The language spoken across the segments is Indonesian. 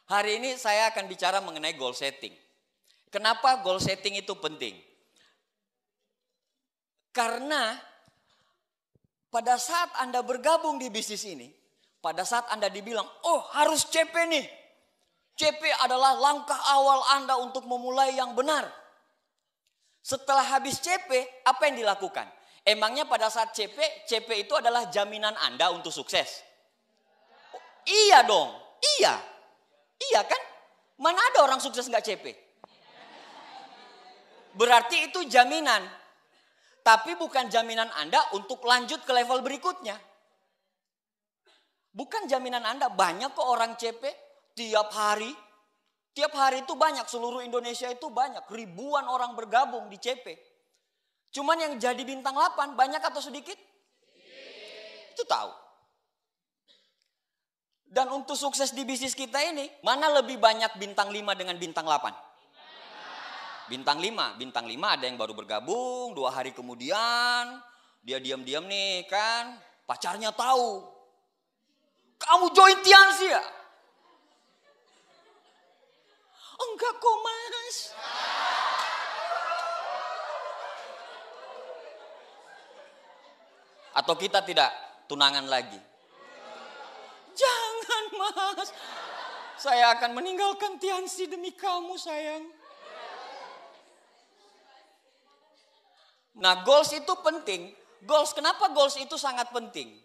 Hari ini saya akan bicara mengenai goal setting. Kenapa goal setting itu penting? Karena pada saat Anda bergabung di bisnis ini, pada saat Anda dibilang, oh harus CP nih. CP adalah langkah awal Anda untuk memulai yang benar. Setelah habis CP, apa yang dilakukan? Emangnya pada saat CP itu adalah jaminan Anda untuk sukses? Oh, iya dong, iya. Iya kan? Mana ada orang sukses nggak CP? Berarti itu jaminan. Tapi bukan jaminan Anda untuk lanjut ke level berikutnya. Bukan jaminan Anda, banyak kok orang CP tiap hari. Tiap hari itu banyak, seluruh Indonesia itu banyak. Ribuan orang bergabung di CP. Cuman yang jadi bintang 8 banyak atau sedikit? Itu tahu. Dan untuk sukses di bisnis kita ini, mana lebih banyak bintang 5 dengan bintang 8? Bintang 5. Bintang 5 ada yang baru bergabung, 2 hari kemudian, dia diam-diam nih kan, pacarnya tahu. Kamu join Tiansi ya? Enggak kok mas. Atau kita tidak tunangan lagi? Jangan mas. Saya akan meninggalkan Tiansi demi kamu sayang. Nah goals itu penting. Goals, kenapa goals itu sangat penting?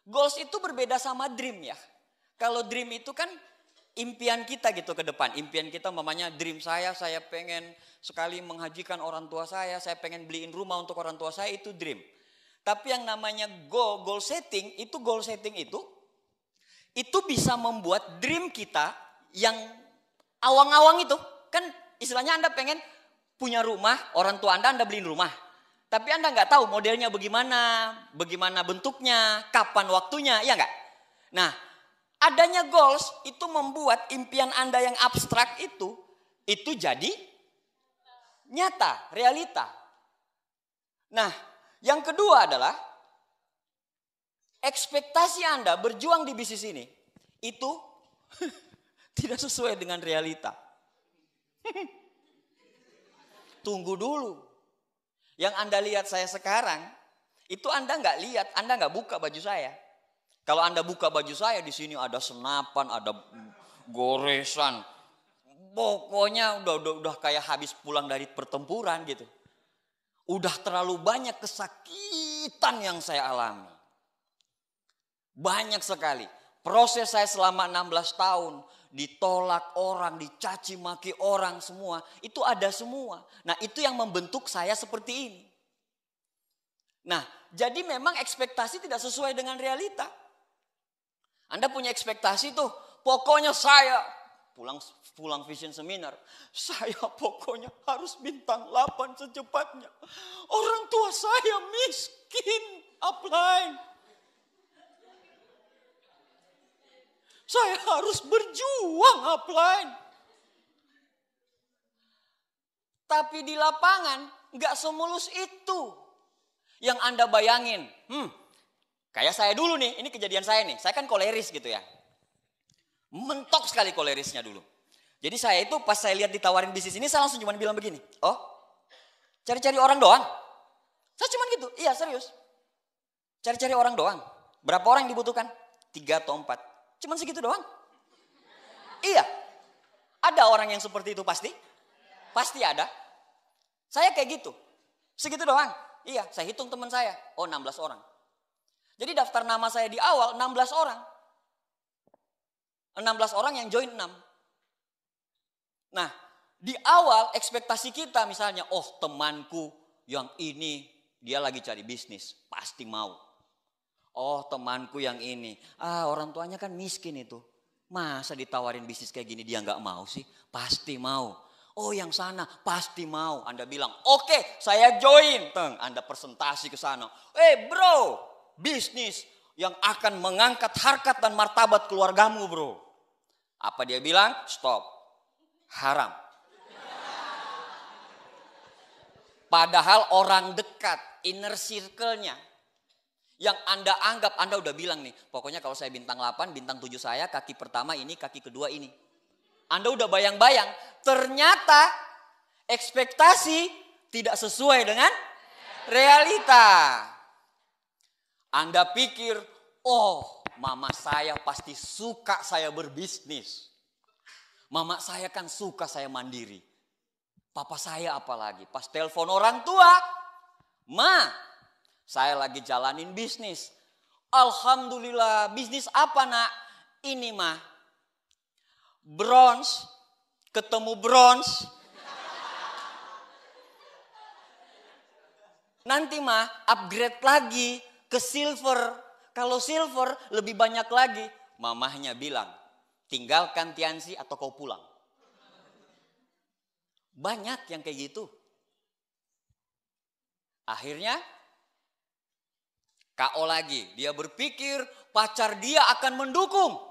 Goals itu berbeda sama dream ya. Kalau dream itu kan impian kita gitu ke depan. Impian kita mamanya dream saya pengen sekali menghajikan orang tua saya pengen beliin rumah untuk orang tua saya, itu dream. Tapi yang namanya goal setting itu bisa membuat dream kita yang awang-awang itu. Kan istilahnya Anda pengen punya rumah, orang tua Anda beliin rumah. Tapi Anda nggak tahu modelnya bagaimana bentuknya, kapan waktunya, ya nggak? Nah, adanya goals itu membuat impian Anda yang abstrak itu jadi nyata, realita. Nah, yang kedua adalah ekspektasi Anda berjuang di bisnis ini itu tidak sesuai dengan realita. Tunggu dulu. Yang Anda lihat saya sekarang, itu Anda nggak lihat, Anda nggak buka baju saya. Kalau Anda buka baju saya, di sini ada senapan, ada goresan. Pokoknya udah kayak habis pulang dari pertempuran gitu. Udah terlalu banyak kesakitan yang saya alami. Banyak sekali. Proses saya selama 16 tahun, ditolak orang, dicaci maki orang semua, itu ada semua. Nah, itu yang membentuk saya seperti ini. Nah, jadi memang ekspektasi tidak sesuai dengan realita. Anda punya ekspektasi tuh, pokoknya saya pulang vision seminar, saya pokoknya harus bintang 8 secepatnya. Orang tua saya miskin, upline. Saya harus berjuang upline. Tapi di lapangan gak semulus itu yang Anda bayangin. Kayak saya dulu nih, ini kejadian saya nih. Saya kan koleris gitu ya. Mentok sekali kolerisnya dulu. Jadi saya itu pas saya lihat ditawarin bisnis ini, saya langsung cuma bilang begini. Oh, cari-cari orang doang? Saya cuma gitu, iya serius. Cari-cari orang doang. Berapa orang yang dibutuhkan? 3 atau 4. Cuman segitu doang. Iya. Ada orang yang seperti itu pasti? Pasti ada. Saya kayak gitu. Segitu doang. Iya, saya hitung teman saya. Oh, 16 orang. Jadi daftar nama saya di awal 16 orang. 16 orang yang join 6. Nah, di awal ekspektasi kita misalnya, oh temanku yang ini dia lagi cari bisnis, pasti mau. Oh temanku yang ini, orang tuanya kan miskin itu. Masa ditawarin bisnis kayak gini dia nggak mau sih? Pasti mau. Oh yang sana pasti mau. Anda bilang, oke, saya join. Anda presentasi ke sana. Bro, bisnis yang akan mengangkat harkat dan martabat keluargamu bro. Apa dia bilang? Stop. Haram. Padahal orang dekat, inner circle-nya. Yang Anda anggap, Anda udah bilang nih, pokoknya kalau saya bintang 8, bintang 7 saya, kaki pertama ini, kaki kedua ini. Anda udah bayang-bayang, ternyata ekspektasi tidak sesuai dengan realita. Anda pikir, oh mama saya pasti suka saya berbisnis. Mama saya kan suka saya mandiri. Papa saya apalagi, pas telepon orang tua, Ma, saya lagi jalanin bisnis. Alhamdulillah, bisnis apa nak? Ini mah, bronze, ketemu bronze. Nanti mah upgrade lagi ke silver. Kalau silver lebih banyak lagi. Mamahnya bilang, tinggalkan Tiansi atau kau pulang. Banyak yang kayak gitu. Akhirnya KO lagi. Dia berpikir pacar dia akan mendukung.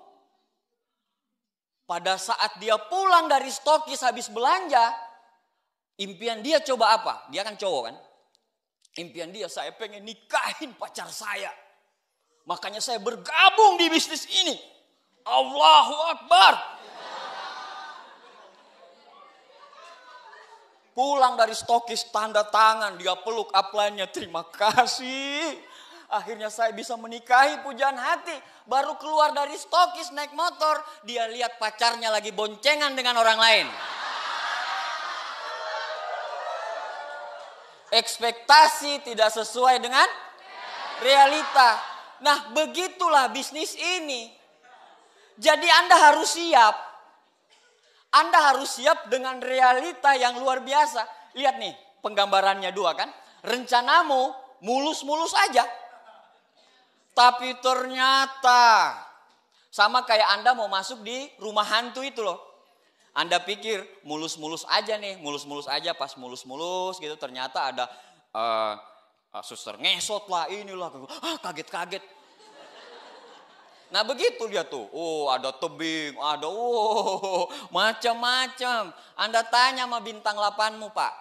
Pada saat dia pulang dari stokis habis belanja, impian dia coba apa? Dia kan cowok kan? Impian dia, saya pengen nikahin pacar saya. Makanya saya bergabung di bisnis ini. Allahu Akbar. Pulang dari stokis, tanda tangan, dia peluk upline-nya, terima kasih. Akhirnya saya bisa menikahi, pujaan hati. Baru keluar dari stokis naik motor, dia lihat pacarnya lagi boncengan dengan orang lain. Ekspektasi tidak sesuai dengan realita. Nah, begitulah bisnis ini. Jadi Anda harus siap. Anda harus siap dengan realita yang luar biasa. Lihat nih, penggambarannya dua kan. Rencanamu mulus-mulus aja. Tapi ternyata sama kayak Anda mau masuk di rumah hantu itu loh. Anda pikir mulus-mulus aja nih, mulus-mulus aja, pas mulus-mulus gitu ternyata ada suster ngesot lah, inilah, kaget-kaget. Nah begitu dia tuh, oh ada tebing, ada macam-macam. Anda tanya sama bintang 8-mu Pak,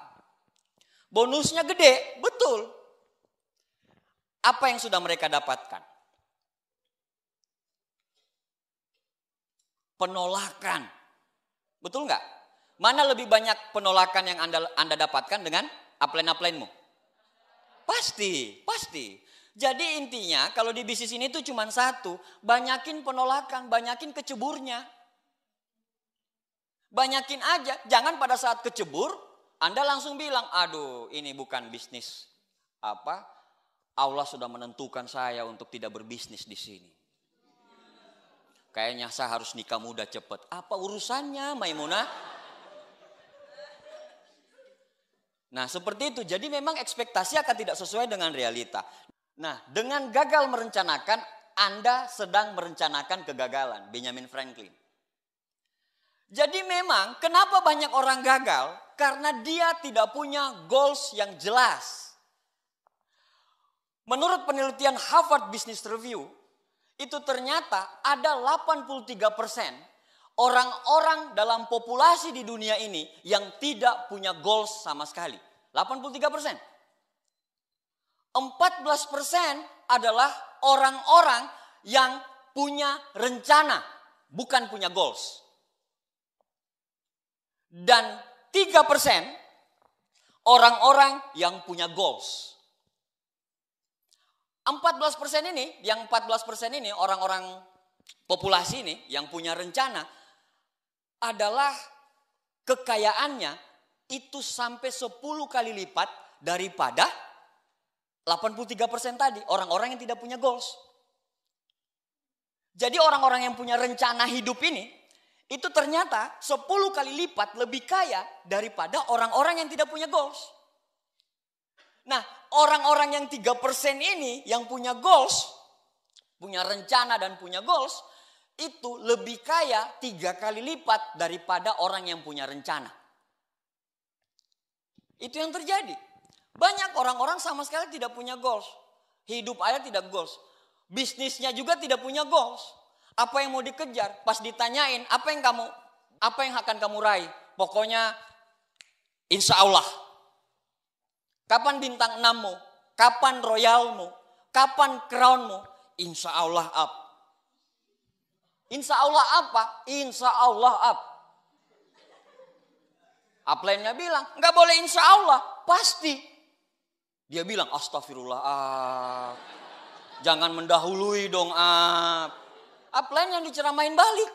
bonusnya gede, betul. Apa yang sudah mereka dapatkan? Penolakan. Betul nggak? Mana lebih banyak penolakan yang Anda dapatkan dengan upline-upline-mu? Pasti. Jadi intinya kalau di bisnis ini tuh cuma satu, banyakin penolakan, banyakin keceburnya. Banyakin aja, jangan pada saat kecebur Anda langsung bilang, aduh ini bukan bisnis apa? Allah sudah menentukan saya untuk tidak berbisnis di sini. Kayaknya saya harus nikah muda cepet. Apa urusannya Maimunah? Nah seperti itu, jadi memang ekspektasi akan tidak sesuai dengan realita. Nah dengan gagal merencanakan, Anda sedang merencanakan kegagalan. Benjamin Franklin. Jadi memang kenapa banyak orang gagal? Karena dia tidak punya goals yang jelas. Menurut penelitian Harvard Business Review, itu ternyata ada 83% orang-orang dalam populasi di dunia ini yang tidak punya goals sama sekali. 83%. 14% adalah orang-orang yang punya rencana, bukan punya goals. Dan 3% orang-orang yang punya goals. 14% ini, yang 14% ini orang-orang populasi ini yang punya rencana adalah kekayaannya itu sampai 10 kali lipat daripada 83% tadi, orang-orang yang tidak punya goals. Jadi orang-orang yang punya rencana hidup ini, itu ternyata 10 kali lipat lebih kaya daripada orang-orang yang tidak punya goals. Nah, orang-orang yang 3% ini yang punya goals, punya rencana dan punya goals, itu lebih kaya 3 kali lipat daripada orang yang punya rencana. Itu yang terjadi. Banyak orang-orang sama sekali tidak punya goals. Hidup aja tidak goals. Bisnisnya juga tidak punya goals. Apa yang mau dikejar? Pas ditanyain, apa yang akan kamu raih? Pokoknya insya Allah. Kapan bintang 6-mu? Kapan royalmu? Kapan crownmu? Insya Allah up. Insya Allah apa? Insya Allah up. Upline-nya bilang, nggak boleh insya Allah, pasti. Dia bilang, astagfirullah, jangan mendahului dong. Upline yang diceramain balik.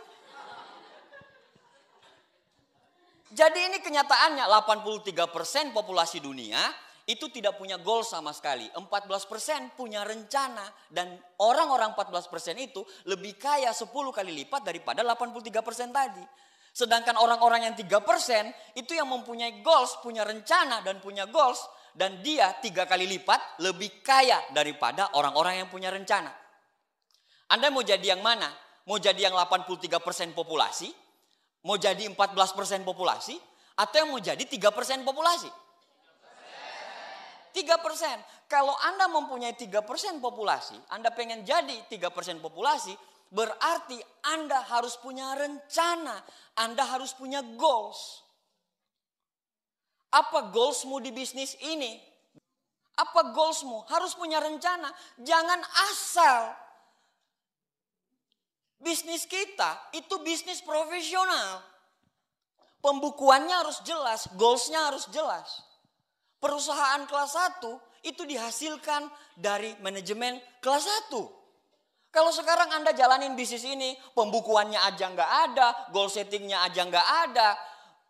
Jadi ini kenyataannya 83% populasi dunia itu tidak punya goal sama sekali. 14% punya rencana. Dan orang-orang 14% itu lebih kaya 10 kali lipat daripada 83% tadi. Sedangkan orang-orang yang 3% itu yang mempunyai goals, punya rencana dan punya goals. Dan dia 3 kali lipat lebih kaya daripada orang-orang yang punya rencana. Anda mau jadi yang mana? Mau jadi yang 83% populasi? Mau jadi 14% populasi? Atau yang mau jadi 3% populasi? 3%. Kalau Anda mempunyai 3% populasi, Anda pengen jadi 3% populasi, berarti Anda harus punya rencana. Anda harus punya goals. Apa goalsmu di bisnis ini? Apa goalsmu? Harus punya rencana. Jangan asal. Bisnis kita itu bisnis profesional. Pembukuannya harus jelas, goalsnya harus jelas. Perusahaan kelas 1 itu dihasilkan dari manajemen kelas 1. Kalau sekarang Anda jalanin bisnis ini, pembukuannya aja nggak ada, goal settingnya aja nggak ada,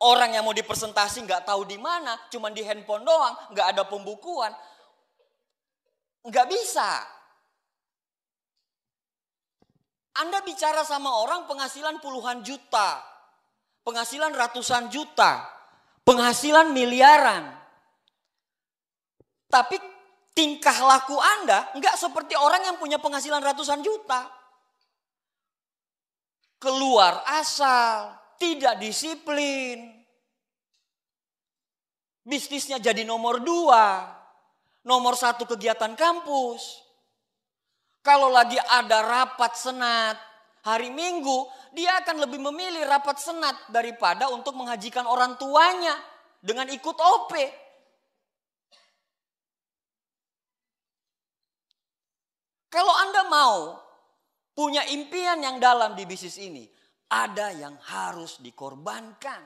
orang yang mau dipresentasi nggak tahu di mana, cuman di handphone doang, nggak ada pembukuan, nggak bisa. Anda bicara sama orang penghasilan puluhan juta, penghasilan ratusan juta, penghasilan miliaran, tapi tingkah laku Anda enggak seperti orang yang punya penghasilan ratusan juta. Keluar asal, tidak disiplin. Bisnisnya jadi nomor 2. Nomor 1 kegiatan kampus. Kalau lagi ada rapat senat hari Minggu, dia akan lebih memilih rapat senat daripada untuk menghajikan orang tuanya dengan ikut OP. Kalau Anda mau punya impian yang dalam di bisnis ini, ada yang harus dikorbankan.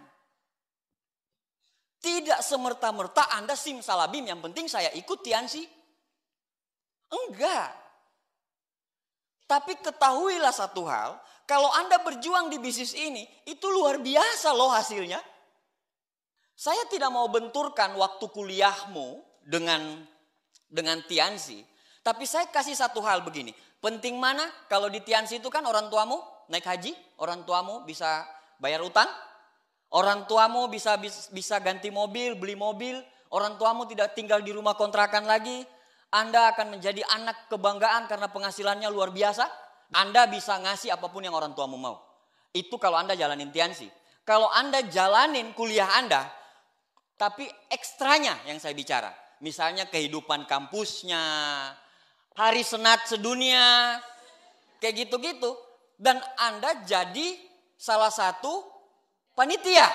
Tidak semerta-merta Anda simsalabim, yang penting saya ikut Tiansi. Enggak. Tapi ketahuilah satu hal, kalau Anda berjuang di bisnis ini, itu luar biasa loh hasilnya. Saya tidak mau benturkan waktu kuliahmu dengan Tiansi. Tapi saya kasih satu hal begini. Penting mana kalau di Tiansi itu kan orang tuamu naik haji. Orang tuamu bisa bayar utang. Orang tuamu bisa ganti mobil, beli mobil. Orang tuamu tidak tinggal di rumah kontrakan lagi. Anda akan menjadi anak kebanggaan karena penghasilannya luar biasa. Anda bisa ngasih apapun yang orang tuamu mau. Itu kalau Anda jalanin Tiansi. Kalau Anda jalanin kuliah Anda, tapi ekstranya yang saya bicara. Misalnya kehidupan kampusnya, hari senat sedunia, kayak gitu-gitu. Dan Anda jadi salah satu panitia.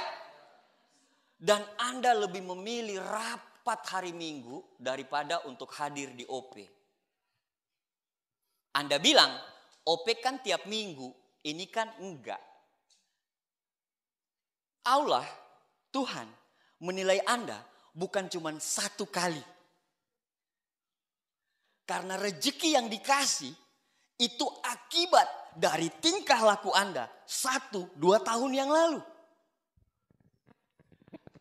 Dan Anda lebih memilih rapat hari Minggu daripada untuk hadir di OP. Anda bilang, OP kan tiap minggu, ini kan enggak. Allah, Tuhan, menilai Anda bukan cuma satu kali. Karena rezeki yang dikasih itu akibat dari tingkah laku Anda 1-2 tahun yang lalu.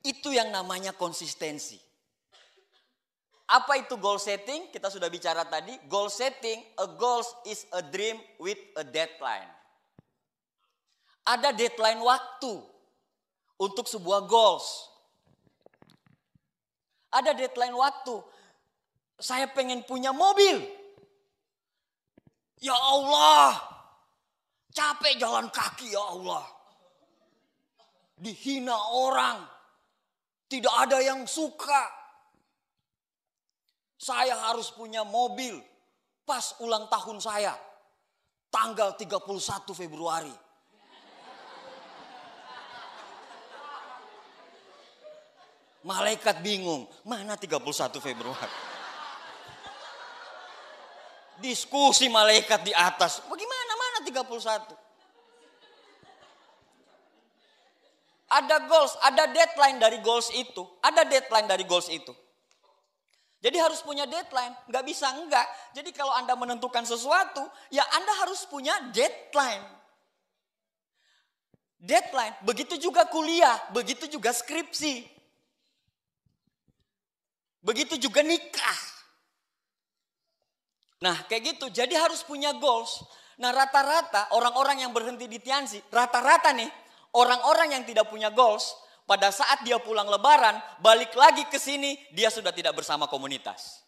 Itu yang namanya konsistensi. Apa itu goal setting? Kita sudah bicara tadi. Goal setting, a goal is a dream with a deadline. Ada deadline waktu untuk sebuah goals. Ada deadline waktu. Saya pengen punya mobil. Ya Allah, capek jalan kaki ya Allah. Dihina orang, tidak ada yang suka. Saya harus punya mobil pas ulang tahun saya, tanggal 31 Februari. Malaikat bingung, mana 31 Februari? Diskusi malaikat di atas. Bagaimana? Mana 31? Ada goals, ada deadline dari goals itu. Ada deadline dari goals itu. Jadi harus punya deadline, nggak bisa enggak. Jadi kalau Anda menentukan sesuatu, ya Anda harus punya deadline. Deadline, begitu juga kuliah, begitu juga skripsi. Begitu juga nikah. Nah kayak gitu, jadi harus punya goals. Nah rata-rata orang-orang yang berhenti di Tiansi, rata-rata nih, orang-orang yang tidak punya goals, pada saat dia pulang lebaran, balik lagi ke sini, dia sudah tidak bersama komunitas.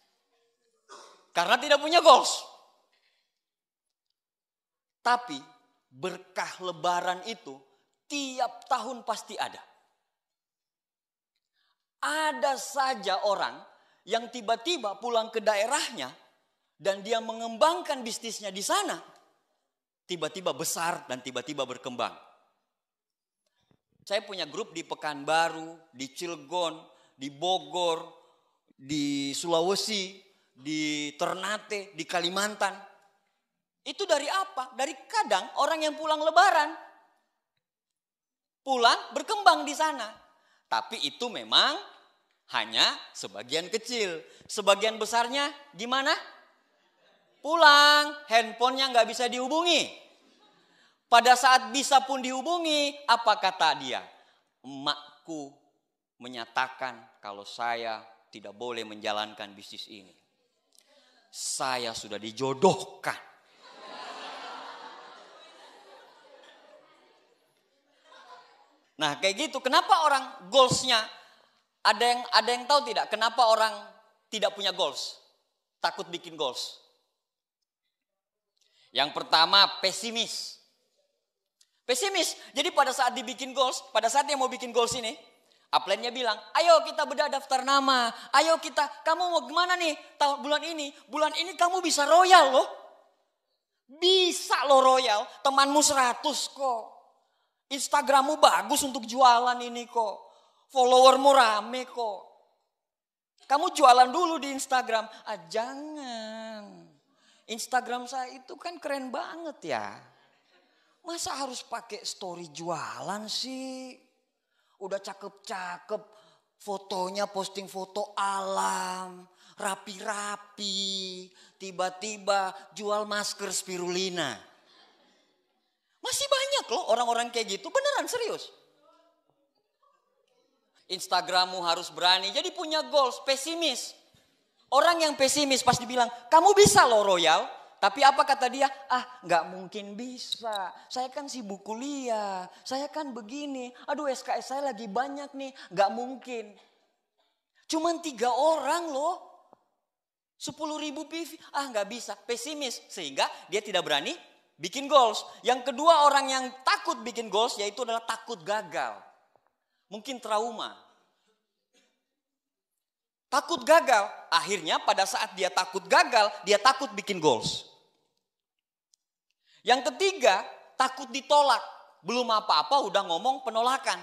Karena tidak punya goals. Tapi berkah lebaran itu tiap tahun pasti ada. Ada saja orang yang tiba-tiba pulang ke daerahnya dan dia mengembangkan bisnisnya di sana. Tiba-tiba besar dan tiba-tiba berkembang. Saya punya grup di Pekanbaru, di Cilegon, di Bogor, di Sulawesi, di Ternate, di Kalimantan. Itu dari apa? Dari kadang orang yang pulang lebaran. Pulang berkembang di sana. Tapi itu memang hanya sebagian kecil. Sebagian besarnya gimana? Pulang, handphonenya nggak bisa dihubungi. Pada saat bisa pun dihubungi, apa kata dia? Emakku menyatakan kalau saya tidak boleh menjalankan bisnis ini. Saya sudah dijodohkan. Nah kayak gitu, kenapa orang goalsnya, ada yang tahu tidak? Kenapa orang tidak punya goals? Takut bikin goals. Yang pertama pesimis. Pesimis. Jadi pada saat dibikin goals, pada saat dia mau bikin goals ini, upline-nya bilang, ayo kita bedah daftar nama. Ayo kamu mau gimana nih bulan ini? Bulan ini kamu bisa royal loh. Bisa loh royal, temanmu 100 kok. Instagrammu bagus untuk jualan ini kok. Followermu rame kok. Kamu jualan dulu di Instagram. Jangan. Instagram saya itu kan keren banget ya. Masa harus pakai story jualan sih? Udah cakep-cakep, fotonya posting foto alam, rapi-rapi, tiba-tiba jual masker spirulina. Masih banyak loh orang-orang kayak gitu, beneran serius. Instagrammu harus berani, jadi punya goals, pesimis. Orang yang pesimis pasti bilang, kamu bisa loh royal. Tapi apa kata dia? Gak mungkin bisa. Saya kan sibuk kuliah. Saya kan begini. Aduh SKS saya lagi banyak nih. Gak mungkin. Cuman 3 orang loh. 10.000 PV. Gak bisa. Pesimis. Sehingga dia tidak berani bikin goals. Yang kedua orang yang takut bikin goals yaitu adalah takut gagal. Mungkin trauma. Takut gagal. Akhirnya pada saat dia takut gagal, dia takut bikin goals. Yang ketiga, takut ditolak. Belum apa-apa udah ngomong penolakan.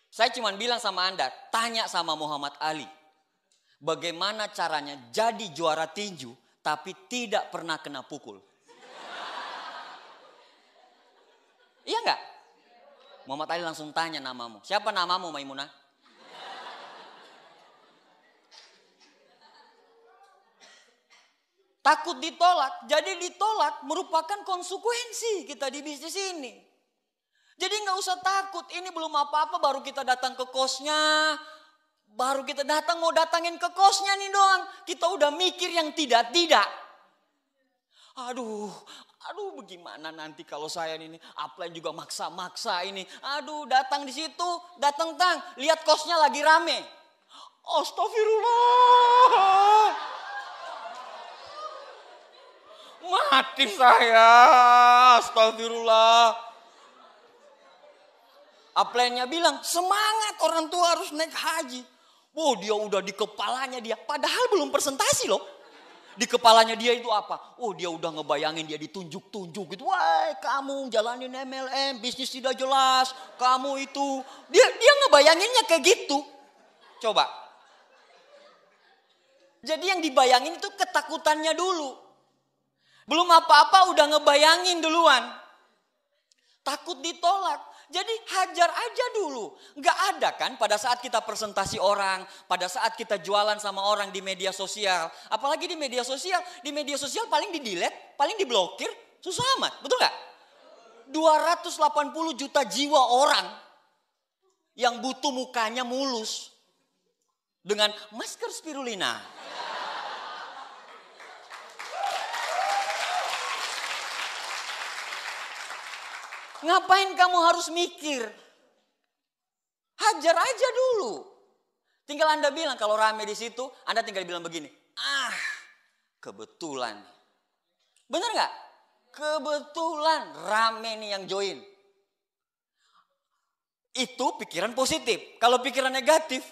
Saya cuma bilang sama Anda, tanya sama Muhammad Ali. Bagaimana caranya jadi juara tinju tapi tidak pernah kena pukul? Iya enggak? Muhammad Ali langsung tanya namamu. Siapa namamu Maimunah? Takut ditolak. Jadi ditolak merupakan konsekuensi kita di bisnis ini. Jadi gak usah takut. Ini belum apa-apa baru kita datang ke kosnya. Baru kita datang mau datangin ke kosnya nih doang. Kita udah mikir yang tidak-tidak. Aduh bagaimana nanti kalau saya ini upline juga maksa-maksa ini. Aduh datang di situ, datang lihat kosnya lagi rame. Astagfirullah. Mati saya, astagfirullah. Upline-nya bilang, semangat orang tua harus naik haji. Wow, dia udah di kepalanya dia, padahal belum presentasi loh. Di kepalanya dia itu apa? Oh, dia udah ngebayangin dia ditunjuk-tunjuk gitu. Wah, kamu jalanin MLM, bisnis tidak jelas. Kamu itu, dia ngebayanginnya kayak gitu. Coba. Jadi yang dibayangin itu ketakutannya dulu. Belum apa-apa udah ngebayangin duluan. takut ditolak. Jadi hajar aja dulu. Nggak ada kan pada saat kita presentasi orang, pada saat kita jualan sama orang di media sosial. Apalagi di media sosial paling di-delete, paling diblokir, susah amat. Betul nggak? 280 juta jiwa orang yang butuh mukanya mulus dengan masker spirulina. Ngapain kamu harus mikir? Hajar aja dulu. Tinggal Anda bilang kalau rame di situ, Anda tinggal bilang begini. Kebetulan. Benar nggak? Kebetulan rame nih yang join. Itu pikiran positif. Kalau pikiran negatif,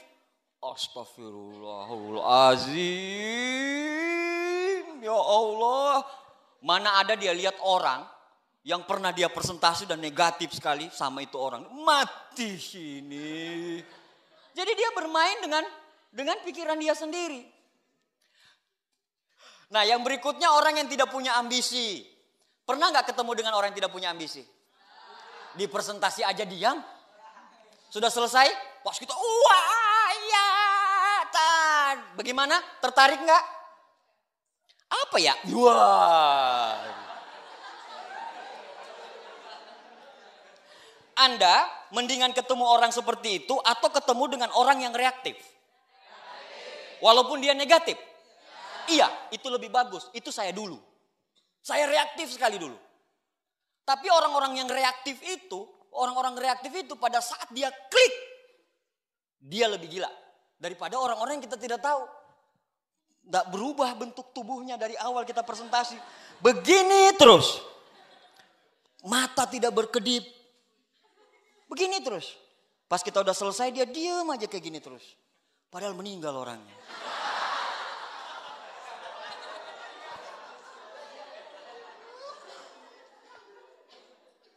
astagfirullahaladzim. Ya Allah. Mana ada dia lihat orang yang pernah dia presentasi dan negatif sekali sama itu orang. Mati sini. Jadi dia bermain dengan pikiran dia sendiri. Nah yang berikutnya orang yang tidak punya ambisi. Pernah gak ketemu dengan orang yang tidak punya ambisi? Di presentasi aja diam. Sudah selesai? Pas kita, wah ya. Bagaimana? Tertarik gak? Apa ya? Wah. Anda mendingan ketemu orang seperti itu atau ketemu dengan orang yang reaktif? Walaupun dia negatif? Iya, itu lebih bagus. Itu saya dulu. Saya reaktif sekali dulu. Tapi orang-orang yang reaktif itu, pada saat dia klik, dia lebih gila daripada orang-orang yang kita tidak tahu. Nggak berubah bentuk tubuhnya dari awal kita presentasi. Begini terus. Mata tidak berkedip. Begini terus. Pas kita udah selesai dia diem aja kayak gini terus. Padahal meninggal orangnya.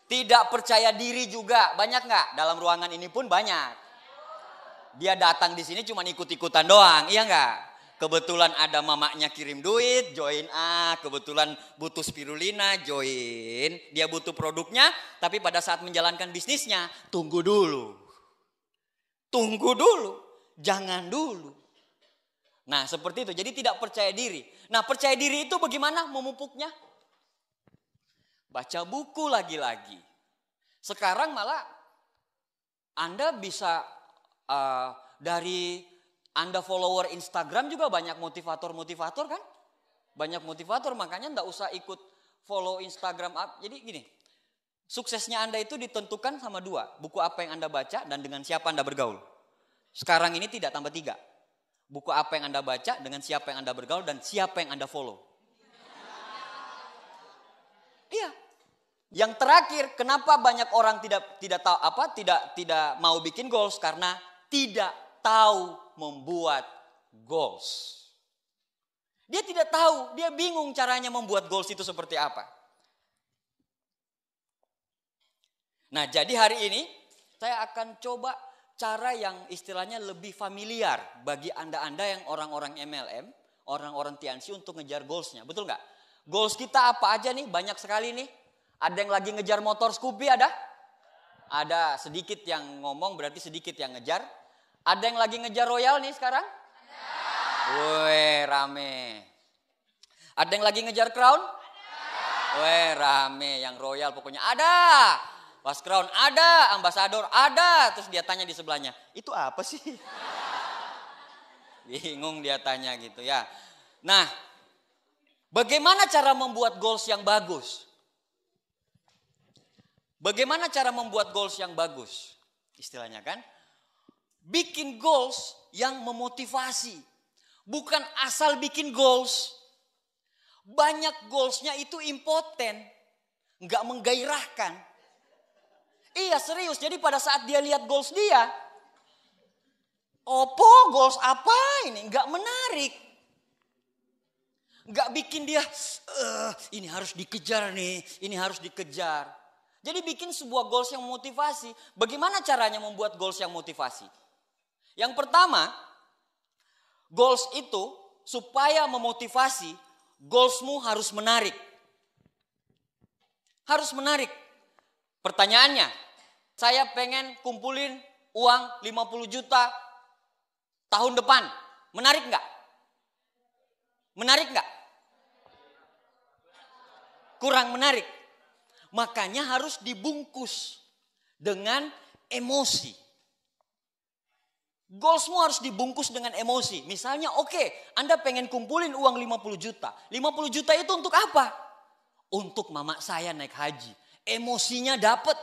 Tidak percaya diri juga. Banyak nggak? Dalam ruangan ini pun banyak. Dia datang di sini cuma ikut-ikutan doang. Iya nggak? Kebetulan ada mamanya kirim duit, join kebetulan butuh spirulina, join. Dia butuh produknya, tapi pada saat menjalankan bisnisnya, tunggu dulu. Tunggu dulu, jangan dulu. Nah seperti itu, jadi tidak percaya diri. Nah percaya diri itu bagaimana memupuknya? Baca buku lagi-lagi. Sekarang malah Anda bisa dari Anda follower Instagram juga banyak motivator-motivator kan? Banyak motivator, makanya enggak usah ikut follow Instagram. Jadi gini, suksesnya Anda itu ditentukan sama dua. Buku apa yang Anda baca dan dengan siapa Anda bergaul. Sekarang ini tidak tambah 3. Buku apa yang Anda baca, dengan siapa yang Anda bergaul, dan siapa yang Anda follow. Iya. Yang terakhir, kenapa banyak orang tidak mau bikin goals? Karena tidak tahu membuat goals. Dia tidak tahu, dia bingung caranya membuat goals itu seperti apa. Nah, jadi hari ini saya akan coba cara yang istilahnya lebih familiar bagi Anda yang orang-orang MLM, orang-orang Tianxi untuk ngejar goalsnya. Betul nggak? Goals kita apa aja nih? Banyak sekali nih. Ada yang lagi ngejar motor Scoopy ada? Ada, sedikit yang ngomong berarti sedikit yang ngejar. Ada yang lagi ngejar Royal nih sekarang? Ada. Wih, rame. Ada yang lagi ngejar Crown? Ada. Wih, rame. Yang Royal pokoknya ada. Pas Crown ada, Ambassador ada. Terus dia tanya di sebelahnya, itu apa sih? Bingung dia tanya gitu ya. Nah, bagaimana cara membuat goals yang bagus? Bagaimana cara membuat goals yang bagus? Istilahnya kan? Bikin goals yang memotivasi. Bukan asal bikin goals. Banyak goalsnya itu impoten. Nggak menggairahkan. Iya serius, jadi pada saat dia lihat goals dia. Goals apa ini? Nggak menarik. Nggak bikin dia, ini harus dikejar nih, ini harus dikejar. Jadi bikin sebuah goals yang motivasi. Bagaimana caranya membuat goals yang motivasi? Yang pertama, goals itu supaya memotivasi, goalsmu harus menarik. Harus menarik. Pertanyaannya, saya pengen kumpulin uang 50 juta tahun depan. Menarik nggak? Menarik nggak? Kurang menarik. Makanya harus dibungkus dengan emosi. Goalsmu harus dibungkus dengan emosi. Misalnya Anda pengen kumpulin uang 50 juta. 50 juta itu untuk apa? Untuk mama saya naik haji. Emosinya dapat.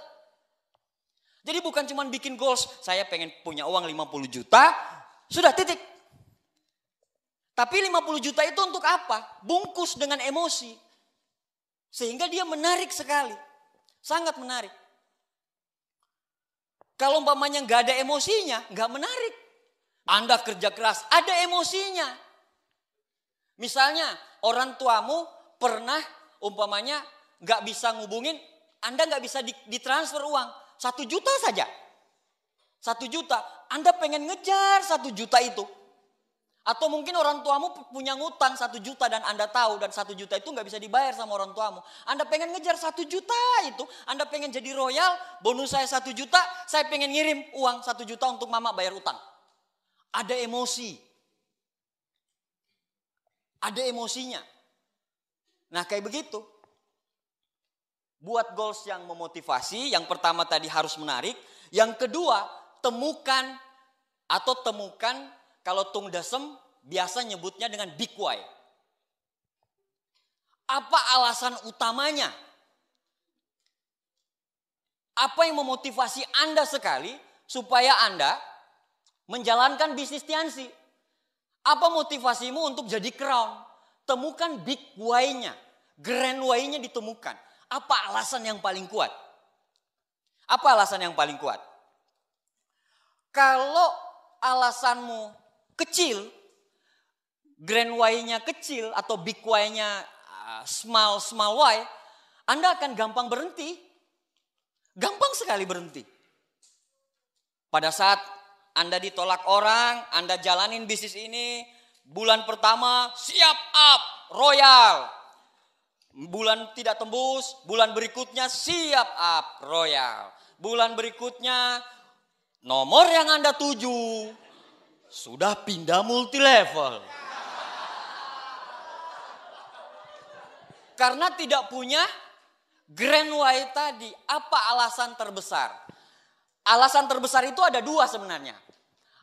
Jadi bukan cuma bikin goals, saya pengen punya uang 50 juta, sudah titik. Tapi 50 juta itu untuk apa? Bungkus dengan emosi. Sehingga dia menarik sekali. Sangat menarik. Kalau umpamanya nggak ada emosinya, nggak menarik. Anda kerja keras, ada emosinya. Misalnya orang tuamu pernah umpamanya nggak bisa ngubungin, Anda nggak bisa ditransfer uang. 1 juta saja. 1 juta. Anda pengen ngejar 1 juta itu. Atau mungkin orang tuamu punya ngutang 1 juta dan Anda tahu. Dan 1 juta itu nggak bisa dibayar sama orang tuamu. Anda pengen ngejar 1 juta itu. Anda pengen jadi royal. Bonus saya 1 juta. Saya pengen ngirim uang 1 juta untuk mama bayar utang. Ada emosi. Ada emosinya. Nah kayak begitu. Buat goals yang memotivasi, yang pertama tadi harus menarik. Yang kedua, temukan kalau Tung Desem biasa nyebutnya dengan big why. Apa alasan utamanya? Apa yang memotivasi Anda sekali supaya Anda menjalankan bisnis Tiansi? Apa motivasimu untuk jadi crown? Temukan big why-nya, grand why-nya ditemukan. Apa alasan yang paling kuat? Apa alasan yang paling kuat? Kalau alasanmu kecil, grand why-nya kecil atau big why-nya small why, Anda akan gampang berhenti. Gampang sekali berhenti. Pada saat Anda ditolak orang, Anda jalanin bisnis ini, bulan pertama siap up, royal. Bulan tidak tembus, bulan berikutnya siap up, royal. Bulan berikutnya nomor yang Anda tuju sudah pindah multi level. Karena tidak punya grand why tadi. Apa alasan terbesar? Alasan terbesar itu ada 2 sebenarnya.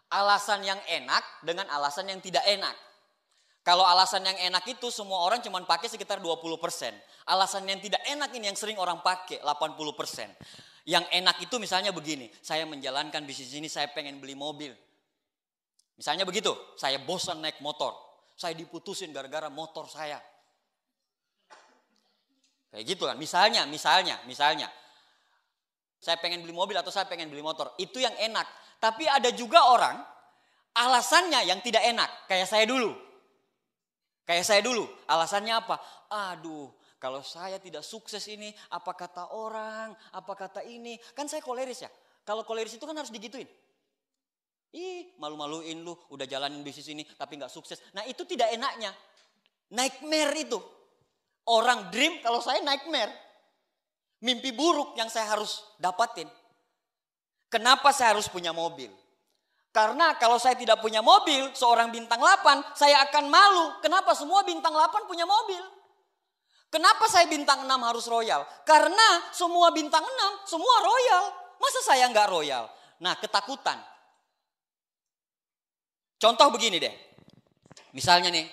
Alasan yang enak dengan alasan yang tidak enak. Kalau alasan yang enak itu semua orang cuma pakai sekitar 20%. Alasan yang tidak enak ini yang sering orang pakai 80%. Yang enak itu misalnya begini, saya menjalankan bisnis ini, saya pengen beli mobil. Misalnya begitu, saya bosan naik motor. Saya diputusin gara-gara motor saya. Kayak gitu kan, misalnya. Saya pengen beli mobil atau saya pengen beli motor. Itu yang enak. Tapi ada juga orang, alasannya yang tidak enak. Kayak saya dulu. Alasannya apa? Aduh, kalau saya tidak sukses ini, apa kata orang, apa kata ini. Kan saya koleris ya. Kalau koleris itu kan harus digituin. Ih, malu-maluin lu, udah jalanin bisnis ini tapi gak sukses. Nah itu tidak enaknya. Nightmare itu. Orang dream, kalau saya nightmare. Mimpi buruk yang saya harus dapatin. Kenapa saya harus punya mobil? Karena kalau saya tidak punya mobil, seorang bintang 8, saya akan malu. Kenapa semua bintang 8 punya mobil? Kenapa saya bintang 6 harus royal? Karena semua bintang 6, semua royal. Masa saya nggak royal? Nah, ketakutan. Contoh begini deh. Misalnya nih,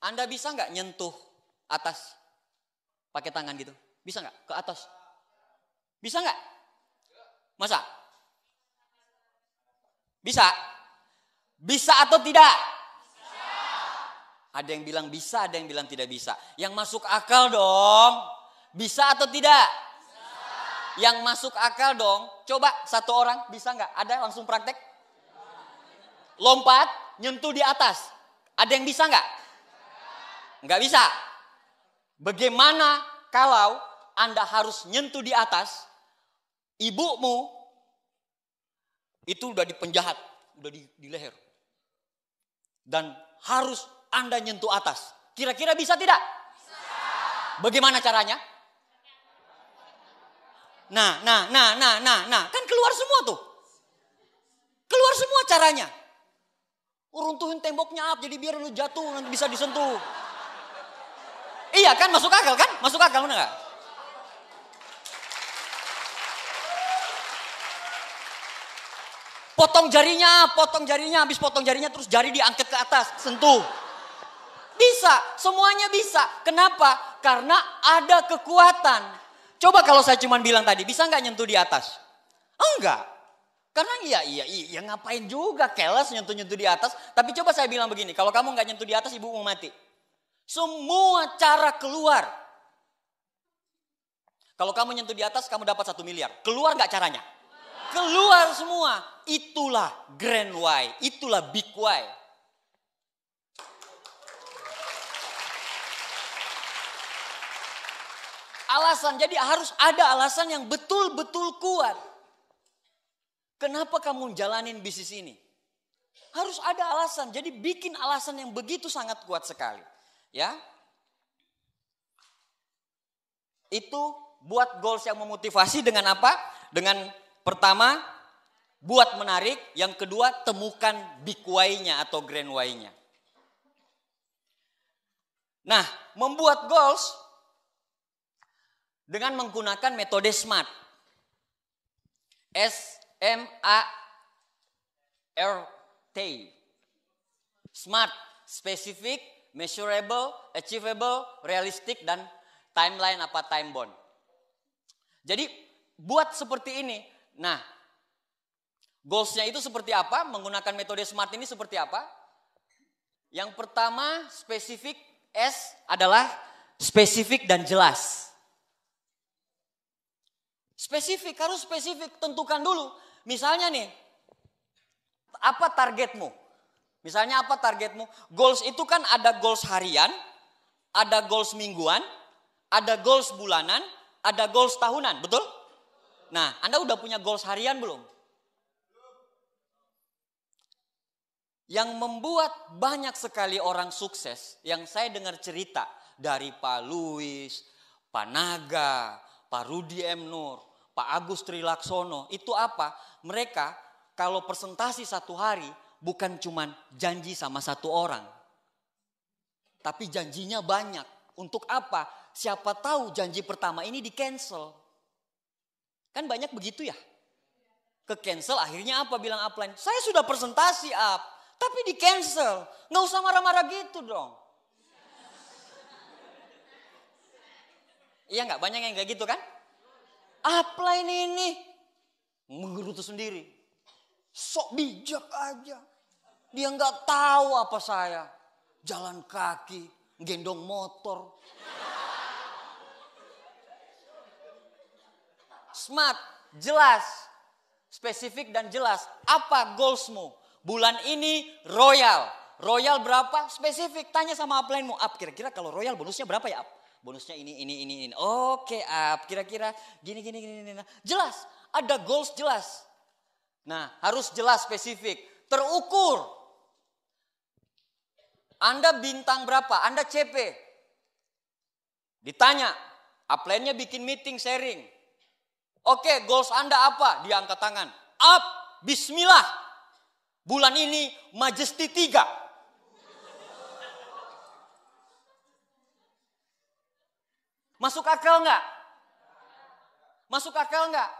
Anda bisa nggak nyentuh atas pakai tangan gitu? Bisa nggak ke atas? Bisa nggak? Masa? Bisa? Bisa atau tidak? Bisa. Ada yang bilang bisa, ada yang bilang tidak bisa. Yang masuk akal dong. Bisa atau tidak? Bisa. Yang masuk akal dong. Coba satu orang bisa nggak? Ada langsung praktek? Lompat, nyentuh di atas. Ada yang bisa nggak? Nggak bisa. Bagaimana kalau Anda harus nyentuh di atas, ibumu itu udah di penjahat, udah di leher. Dan harus Anda nyentuh atas. Kira-kira bisa tidak? Bisa. Bagaimana caranya? Nah. Kan keluar semua tuh. Keluar semua caranya. Runtuhin temboknya jadi biar lu jatuh nanti bisa disentuh. Iya kan, masuk akal kan? Masuk akal bener gak? Potong jarinya, habis potong jarinya terus jari diangkat ke atas, sentuh. Bisa, semuanya bisa. Kenapa? Karena ada kekuatan. Coba kalau saya cuma bilang tadi, bisa nggak nyentuh di atas? Enggak. Karena iya ngapain juga keles nyentuh-nyentuh di atas. Tapi coba saya bilang begini, kalau kamu nggak nyentuh di atas ibu mau mati. Semua cara keluar. Kalau kamu nyentuh di atas kamu dapat 1 miliar. Keluar nggak caranya? Keluar semua. Itulah grand why, itulah big why. Alasan, jadi harus ada alasan yang betul-betul kuat. Kenapa kamu jalanin bisnis ini? Harus ada alasan, jadi bikin alasan yang begitu sangat kuat sekali. Ya, itu buat goals yang memotivasi dengan apa? Dengan pertama, buat menarik. Yang kedua, temukan big why-nya atau grand why-nya. Nah, membuat goals dengan menggunakan metode SMART. S-M-A-R-T. SMART, specific, measurable, achievable, realistic, dan timeline apa time bound. Jadi buat seperti ini. Nah, goalsnya itu seperti apa? Menggunakan metode SMART ini seperti apa? Yang pertama, spesifik. S adalah spesifik dan jelas. Spesifik, harus spesifik, tentukan dulu. Misalnya nih, apa targetmu? Misalnya apa targetmu? Goals itu kan ada goals harian, ada goals mingguan, ada goals bulanan, ada goals tahunan, betul? Nah, Anda udah punya goals harian belum? Yang membuat banyak sekali orang sukses, yang saya dengar cerita dari Pak Luis, Pak Naga, Pak Rudi M. Nur, Pak Agus Trilaksono, itu apa? Mereka kalau presentasi 1 hari bukan cuma janji sama 1 orang. Tapi janjinya banyak. Untuk apa? Siapa tahu janji pertama ini di cancel. Kan banyak begitu ya. Ke cancel akhirnya apa bilang upline? Saya sudah presentasi tapi di cancel. Nggak usah marah-marah gitu dong. Iya nggak? Banyak yang kayak gitu kan? Upline ini menggerutu sendiri. Sok bijak aja. Dia nggak tahu apa saya. Jalan kaki, gendong motor. SMART, jelas. Spesifik dan jelas. Apa goalsmu? Bulan ini royal. Royal berapa? Spesifik. Tanya sama upline-mu. Kira-kira kalau royal bonusnya berapa ya? Bonusnya ini. Oke, kira-kira gini. Jelas, ada goals jelas. Nah, harus jelas, spesifik, terukur. Anda bintang berapa? Anda CP. Ditanya, upline-nya bikin meeting, sharing. Oke, goals Anda apa? Dia angkat tangan. Up, bismillah. Bulan ini Majesty 3. Masuk akal nggak? Masuk akal nggak?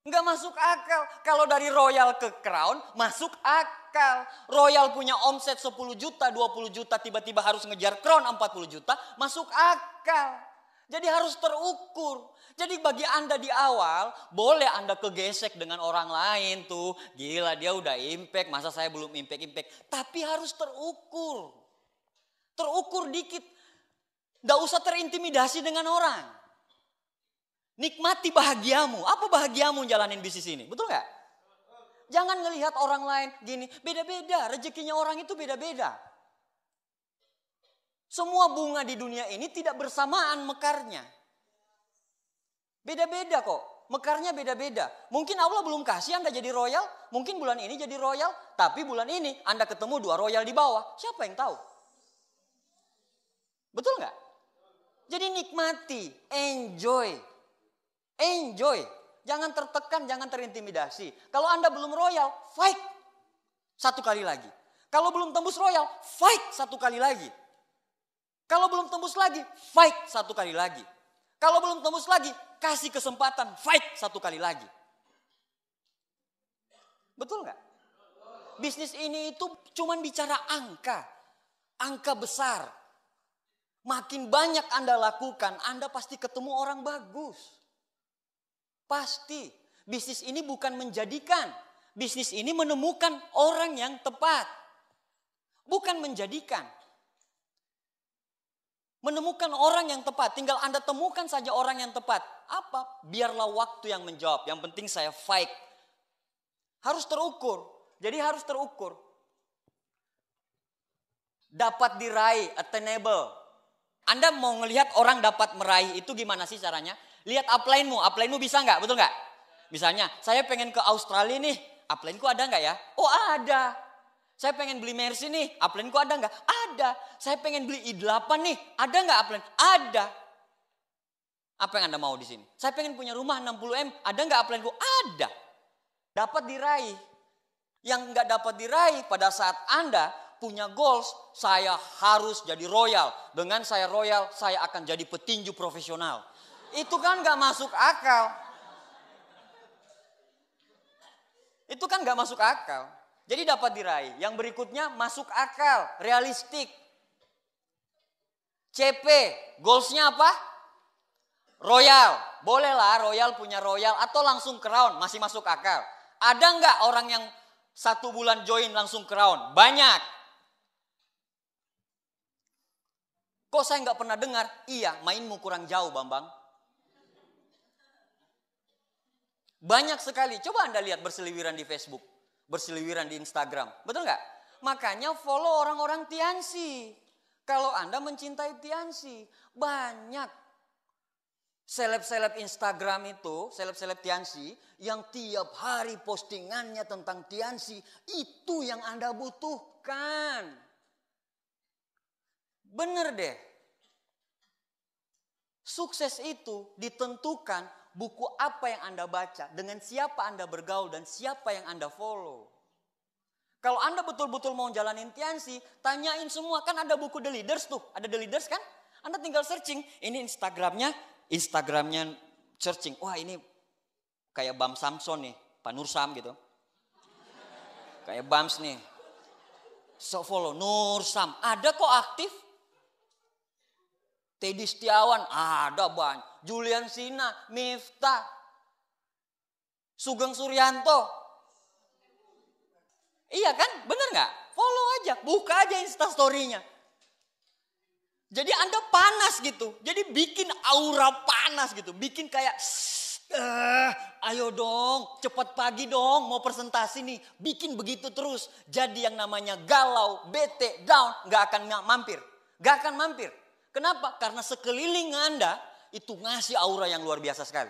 Nggak masuk akal. Kalau dari Royal ke Crown, masuk akal. Royal punya omset 10 juta, 20 juta, tiba-tiba harus ngejar Crown 40 juta, masuk akal. Jadi harus terukur. Jadi bagi Anda di awal, boleh Anda kegesek dengan orang lain tuh. Gila dia udah impact, masa saya belum impact. Tapi harus terukur. Terukur dikit. Nggak usah terintimidasi dengan orang. Nikmati bahagiamu. Apa bahagiamu jalanin bisnis ini? Betul nggak? Jangan ngelihat orang lain gini. Beda-beda. Rezekinya orang itu beda-beda. Semua bunga di dunia ini tidak bersamaan mekarnya. Beda-beda kok. Mekarnya beda-beda. Mungkin Allah belum kasih Anda jadi royal. Mungkin bulan ini jadi royal. Tapi bulan ini Anda ketemu 2 royal di bawah. Siapa yang tahu? Betul nggak? Jadi nikmati, enjoy. Enjoy. Jangan tertekan, jangan terintimidasi. Kalau Anda belum royal, fight. Satu kali lagi. Kalau belum tembus royal, fight satu kali lagi. Kalau belum tembus lagi, fight satu kali lagi. Kalau belum tembus lagi, kasih kesempatan, fight satu kali lagi. Betul nggak? Bisnis ini itu cuman bicara angka. Angka besar. Makin banyak Anda lakukan, Anda pasti ketemu orang bagus. Pasti. Bisnis ini bukan menjadikan. Bisnis ini menemukan orang yang tepat. Bukan menjadikan. Menemukan orang yang tepat. Tinggal Anda temukan saja orang yang tepat. Apa? Biarlah waktu yang menjawab. Yang penting saya fight. Harus terukur. Jadi harus terukur. Dapat diraih, attainable. Anda mau ngelihat orang dapat meraih itu gimana sih caranya? Lihat upline-mu. Upline-mu bisa nggak? Betul nggak? Misalnya, saya pengen ke Australia nih. Upline-ku ada nggak ya? Oh ada. Saya pengen beli Mercy nih. Upline-ku ada nggak? Ada. Saya pengen beli i8 nih. Ada nggak upline? Ada. Apa yang Anda mau di sini? Saya pengen punya rumah 60M. Ada nggak upline-ku? Ada. Dapat diraih. Yang nggak dapat diraih pada saat Anda punya goals, saya harus jadi royal. Dengan saya royal, saya akan jadi petinju profesional. Itu kan nggak masuk akal. Itu kan nggak masuk akal. Jadi dapat diraih. Yang berikutnya masuk akal, realistik. CP, goalsnya apa? Royal. Bolehlah royal punya royal atau langsung crown, masih masuk akal. Ada nggak orang yang 1 bulan join langsung crown? Banyak. Kok saya nggak pernah dengar? Iya, mainmu kurang jauh, Bambang. Banyak sekali. Coba Anda lihat berseliweran di Facebook, berseliweran di Instagram. Betul nggak? Makanya follow orang-orang Tiansi. Kalau Anda mencintai Tiansi, banyak seleb-seleb Instagram itu, seleb-seleb Tiansi yang tiap hari postingannya tentang Tiansi, itu yang Anda butuhkan. Bener deh. Sukses itu ditentukan buku apa yang Anda baca, dengan siapa Anda bergaul dan siapa yang Anda follow. Kalau Anda betul-betul mau jalanin Tiansi, tanyain semua. Kan ada buku The Leaders tuh, ada The Leaders kan? Anda tinggal searching, ini Instagramnya searching. Wah ini kayak Bam Samson nih, Pak Nur Sam gitu. Kayak Bams nih. So follow Nur Sam, ada kok aktif. Teddy Setiawan, ada banyak. Julian Sina, Miftah, Sugeng Suryanto. Iya kan? Bener gak? Follow aja, buka aja Instastory-nya. Jadi Anda panas gitu. Jadi bikin aura panas gitu. Bikin kayak, ayo dong, cepat pagi dong, mau presentasi nih. Bikin begitu terus. Jadi yang namanya galau, bete, down, gak akan mampir. Gak akan mampir. Kenapa? Karena sekeliling Anda itu ngasih aura yang luar biasa sekali.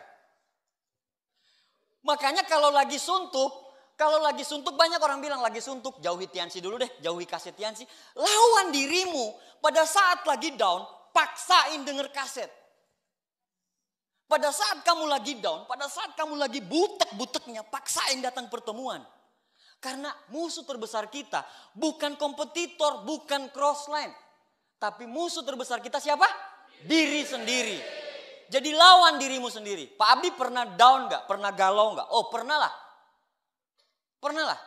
Makanya kalau lagi suntuk banyak orang bilang lagi suntuk, jauhi Tiansi dulu deh, jauhi kaset Tiansi. Lawan dirimu pada saat lagi down, paksain denger kaset. Pada saat kamu lagi down, pada saat kamu lagi butek-buteknya, paksain datang pertemuan. Karena musuh terbesar kita bukan kompetitor, bukan crossline. Tapi musuh terbesar kita siapa? Diri sendiri. Jadi lawan dirimu sendiri. Pak Abdi pernah down gak? Pernah galau gak? Oh pernah lah. Pernah lah.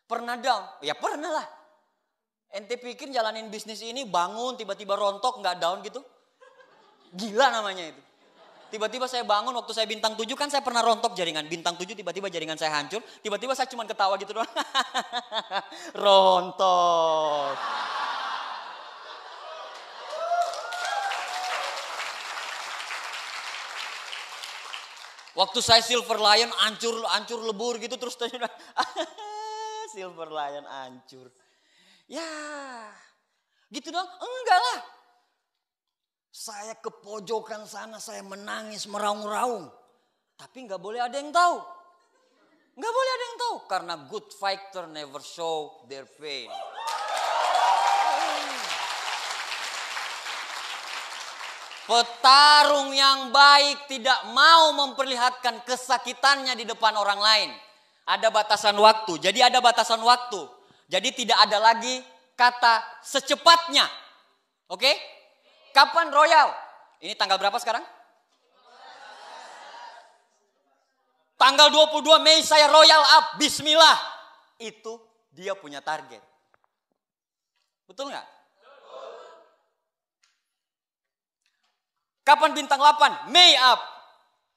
Pernah down? Ya pernah lah. Ente pikir jalanin bisnis ini bangun tiba-tiba rontok gak down gitu? Gila namanya itu. Tiba-tiba saya bangun waktu saya bintang 7 kan saya pernah rontok jaringan. Bintang 7 tiba-tiba jaringan saya hancur. Tiba-tiba saya cuma ketawa gitu doang. Rontok. Waktu saya Silver Lion hancur lebur gitu terus tanya Silver Lion hancur. Ya, gitu dong? Enggak lah. Saya ke pojokan sana, saya menangis meraung-raung. Tapi nggak boleh ada yang tahu. Nggak boleh ada yang tahu karena good fighter never show their pain. . 。Petarung yang baik tidak mau memperlihatkan kesakitannya di depan orang lain. Ada batasan waktu. Jadi ada batasan waktu. Jadi tidak ada lagi kata secepatnya. Oke? Kapan royal? Ini tanggal berapa sekarang? Tanggal 22 Mei saya royal up. Bismillah. Itu dia punya target. Betul nggak? Kapan bintang 8? Mei up.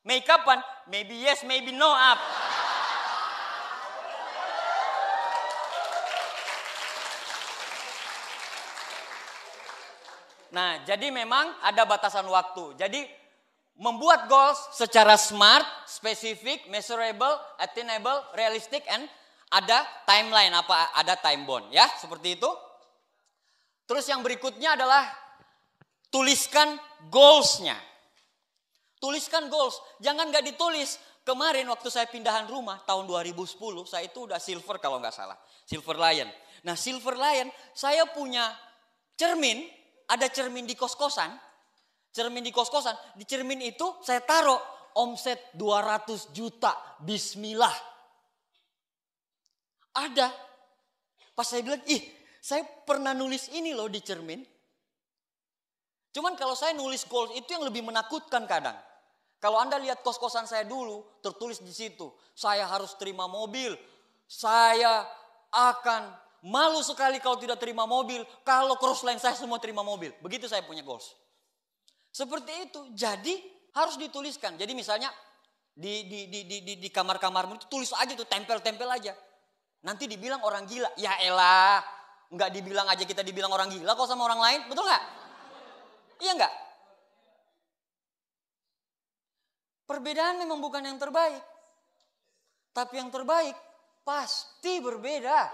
Mei kapan? Maybe yes, maybe no up. Nah, jadi memang ada batasan waktu. Jadi membuat goals secara smart, spesifik, measurable, attainable, realistic, and ada timeline, ada time bound. Ya, seperti itu. Terus yang berikutnya adalah tuliskan goals-nya. Tuliskan goals. Jangan nggak ditulis. Kemarin waktu saya pindahan rumah tahun 2010, saya itu udah silver kalau nggak salah. Silver Lion. Nah, Silver Lion, saya punya cermin. Ada cermin di kos-kosan. Cermin di kos-kosan. Di cermin itu saya taruh omset 200 juta. Bismillah. Ada. Pas saya bilang, saya pernah nulis ini loh di cermin. Cuman kalau saya nulis goals itu yang lebih menakutkan kadang. Kalau Anda lihat kos-kosan saya dulu, tertulis di situ. Saya harus terima mobil. Saya akan malu sekali kalau tidak terima mobil. Kalau crossline saya semua terima mobil. Begitu saya punya goals. Seperti itu. Jadi harus dituliskan. Jadi misalnya di kamar-kamarmu itu tulis aja tuh, tempel-tempel aja. Nanti dibilang orang gila. Ya elah, nggak dibilang aja kita dibilang orang gila kok sama orang lain. Betul nggak? Iya nggak? Perbedaan memang bukan yang terbaik. Tapi yang terbaik pasti berbeda.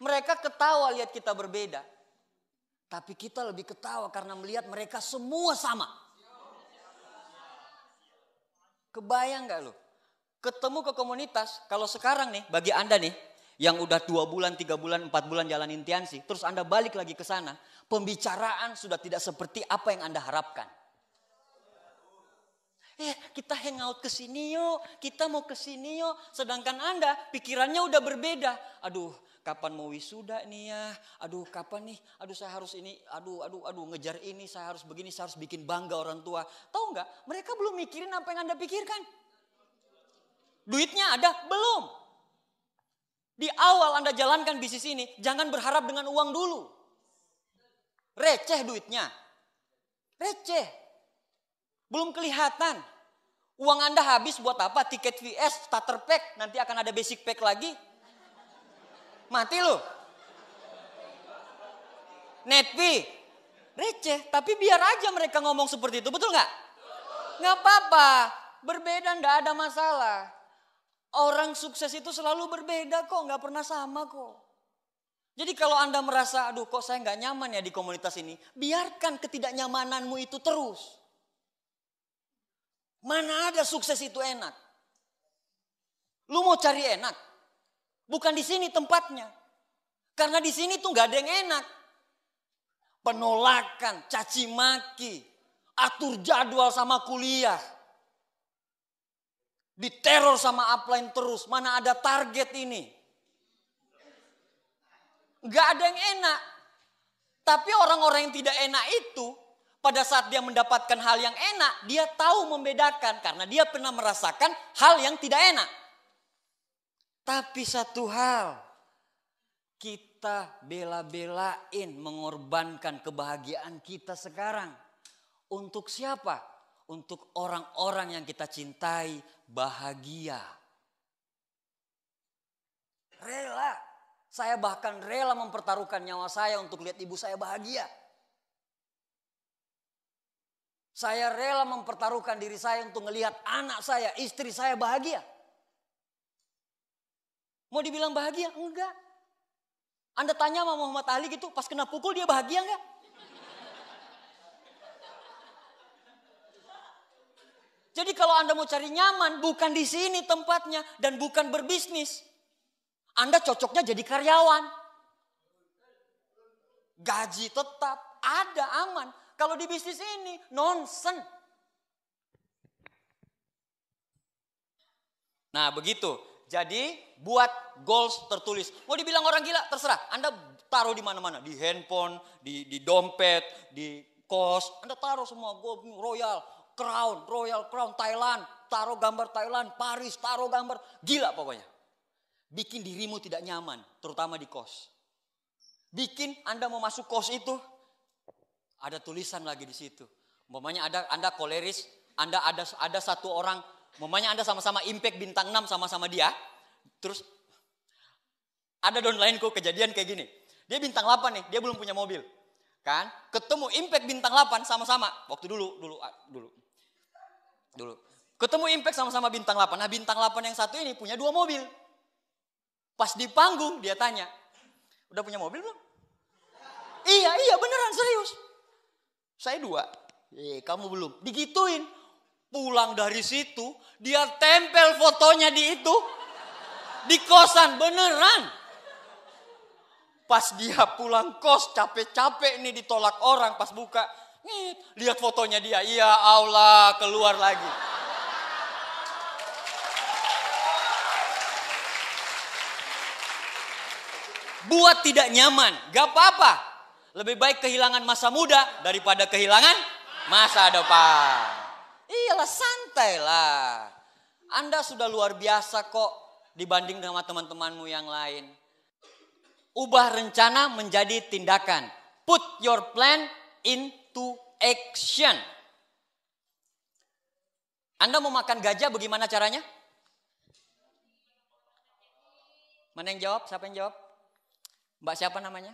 Mereka ketawa lihat kita berbeda. Tapi kita lebih ketawa karena melihat mereka semua sama. Kebayang gak lo? Ketemu ke komunitas, kalau sekarang nih bagi Anda nih, yang udah 2 bulan, 3 bulan, 4 bulan jalan intiansi, terus Anda balik lagi ke sana, pembicaraan sudah tidak seperti apa yang Anda harapkan. Kita hangout ke sini yuk, kita mau ke sini yuk. Sedangkan Anda pikirannya udah berbeda. Aduh, kapan mau wisuda nih ya? Aduh, kapan nih? Aduh, saya harus ini, aduh, ngejar ini, saya harus begini, saya harus bikin bangga orang tua. Tahu nggak? Mereka belum mikirin apa yang Anda pikirkan. Duitnya ada? Belum. Di awal Anda jalankan bisnis ini, jangan berharap dengan uang dulu. Receh duitnya. Receh. Belum kelihatan. Uang Anda habis buat apa? Tiket VS, starter pack, nanti akan ada basic pack lagi. Mati lu. Netflix. Receh, tapi biar aja mereka ngomong seperti itu, betul nggak? Nggak apa-apa, berbeda nggak ada masalah. Orang sukses itu selalu berbeda kok, nggak pernah sama kok. Jadi kalau Anda merasa, aduh kok saya nggak nyaman ya di komunitas ini, biarkan ketidaknyamananmu itu terus. Mana ada sukses itu enak? Lu mau cari enak? Bukan di sini tempatnya. Karena di sini tuh nggak ada yang enak. Penolakan, caci maki, atur jadwal sama kuliah. Diteror sama upline terus, mana ada target ini. Nggak ada yang enak. Tapi orang-orang yang tidak enak itu, pada saat dia mendapatkan hal yang enak, dia tahu membedakan. Karena dia pernah merasakan hal yang tidak enak. Tapi satu hal, kita bela-belain mengorbankan kebahagiaan kita sekarang. Untuk siapa? Untuk orang-orang yang kita cintai bahagia. Rela. Saya bahkan rela mempertaruhkan nyawa saya untuk lihat ibu saya bahagia. Saya rela mempertaruhkan diri saya untuk melihat anak saya, istri saya bahagia. Mau dibilang bahagia? Enggak. Anda tanya sama Muhammad Ali gitu, pas kena pukul dia bahagia enggak? Jadi kalau Anda mau cari nyaman, bukan di sini tempatnya dan bukan berbisnis. Anda cocoknya jadi karyawan. gaji tetap, ada aman. Kalau di bisnis ini, nonsen. Nah begitu, jadi buat goals tertulis. Mau dibilang orang gila, terserah. Anda taruh di mana-mana, di handphone, di dompet, di kos. Anda taruh semua, Royal Crown, Thailand. Taruh gambar Thailand, Paris, taruh gambar. Gila pokoknya. Bikin dirimu tidak nyaman, terutama di kos. Bikin Anda mau masuk kos itu, ada tulisan lagi di situ. Umpamanya Anda koleris, Anda ada satu orang, umpamanya Anda sama-sama impact bintang 6 sama-sama dia. Terus ada downline-ku kejadian kayak gini. Dia bintang 8 nih, dia belum punya mobil. Kan? Ketemu impact bintang 8 sama-sama. Waktu dulu. Ketemu impact sama-sama bintang 8. Nah, bintang 8 yang satu ini punya 2 mobil. Pas di panggung dia tanya, "Udah punya mobil belum?" Iya beneran serius. Saya 2. Kamu belum. Digituin. Pulang dari situ, dia tempel fotonya di itu. Di kosan, beneran. Pas dia pulang kos, capek-capek nih ditolak orang. Pas buka, lihat fotonya dia. Ya Allah, keluar lagi. Buat tidak nyaman, gak apa-apa. Lebih baik kehilangan masa muda daripada kehilangan masa depan. Iyalah, santai lah. Anda sudah luar biasa kok dibanding sama teman-temanmu yang lain. Ubah rencana menjadi tindakan. Put your plan into action. Anda mau makan gajah bagaimana caranya? Mana yang jawab? Siapa yang jawab? Mbak siapa namanya?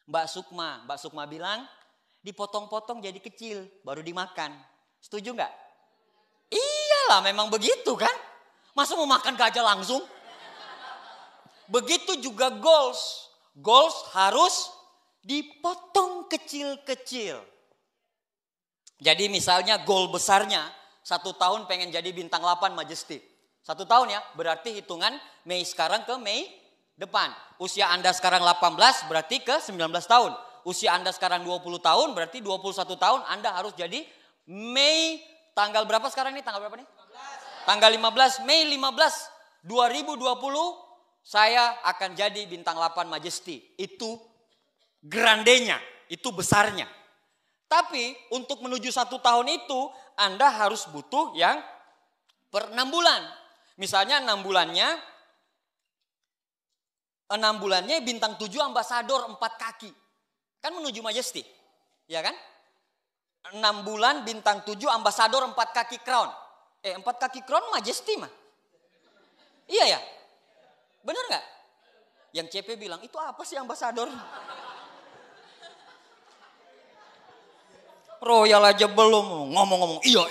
Mbak Sukma. Mbak Sukma bilang, dipotong-potong jadi kecil, baru dimakan. Setuju nggak? Iyalah, memang begitu kan? Masa mau makan gajah langsung? Begitu juga goals. Goals harus dipotong kecil-kecil. Jadi misalnya goal besarnya, 1 tahun pengen jadi bintang 8 Majestic. 1 tahun ya, berarti hitungan Mei sekarang ke Mei depan. Usia Anda sekarang 18 berarti ke 19 tahun. Usia Anda sekarang 20 tahun berarti 21 tahun Anda harus jadi Mei tanggal berapa sekarang nih? Tanggal berapa nih? 15. Tanggal 15 Mei 15 2020 saya akan jadi bintang 8 Majesty. Itu grandenya, itu besarnya. Tapi untuk menuju 1 tahun itu Anda harus butuh yang per 6 bulan. Misalnya 6 bulannya bintang 7 ambasador 4 kaki. Kan menuju Majesty. Ya kan? 6 bulan bintang 7 ambasador 4 kaki crown. 4 kaki crown Majesty mah. Iya ya? Bener gak? Yang CP bilang, itu apa sih ambasador? Royal aja belum ngomong-ngomong. Iya.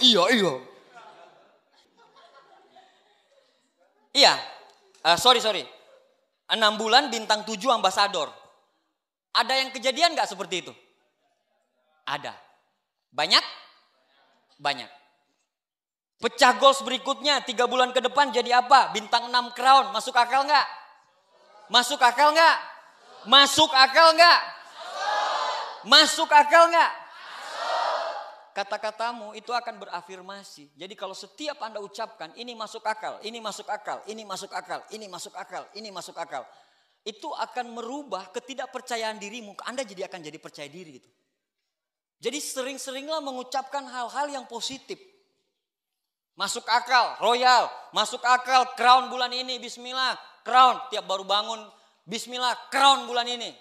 Iya. Sorry. 6 bulan bintang 7 ambasador. Ada yang kejadian gak seperti itu? Ada. Banyak? Banyak. Pecah goals berikutnya 3 bulan ke depan jadi apa? Bintang 6 crown. Masuk akal gak? Masuk akal gak? Masuk akal gak? Masuk akal gak? Kata-katamu itu akan berafirmasi. Jadi kalau setiap Anda ucapkan, ini masuk akal, ini masuk akal, ini masuk akal, ini masuk akal, ini masuk akal. Itu akan merubah ketidakpercayaan dirimu. Anda akan jadi percaya diri gitu. Jadi sering-seringlah mengucapkan hal-hal yang positif. Masuk akal, royal, masuk akal, crown bulan ini, bismillah, crown. Tiap baru bangun, bismillah, crown bulan ini.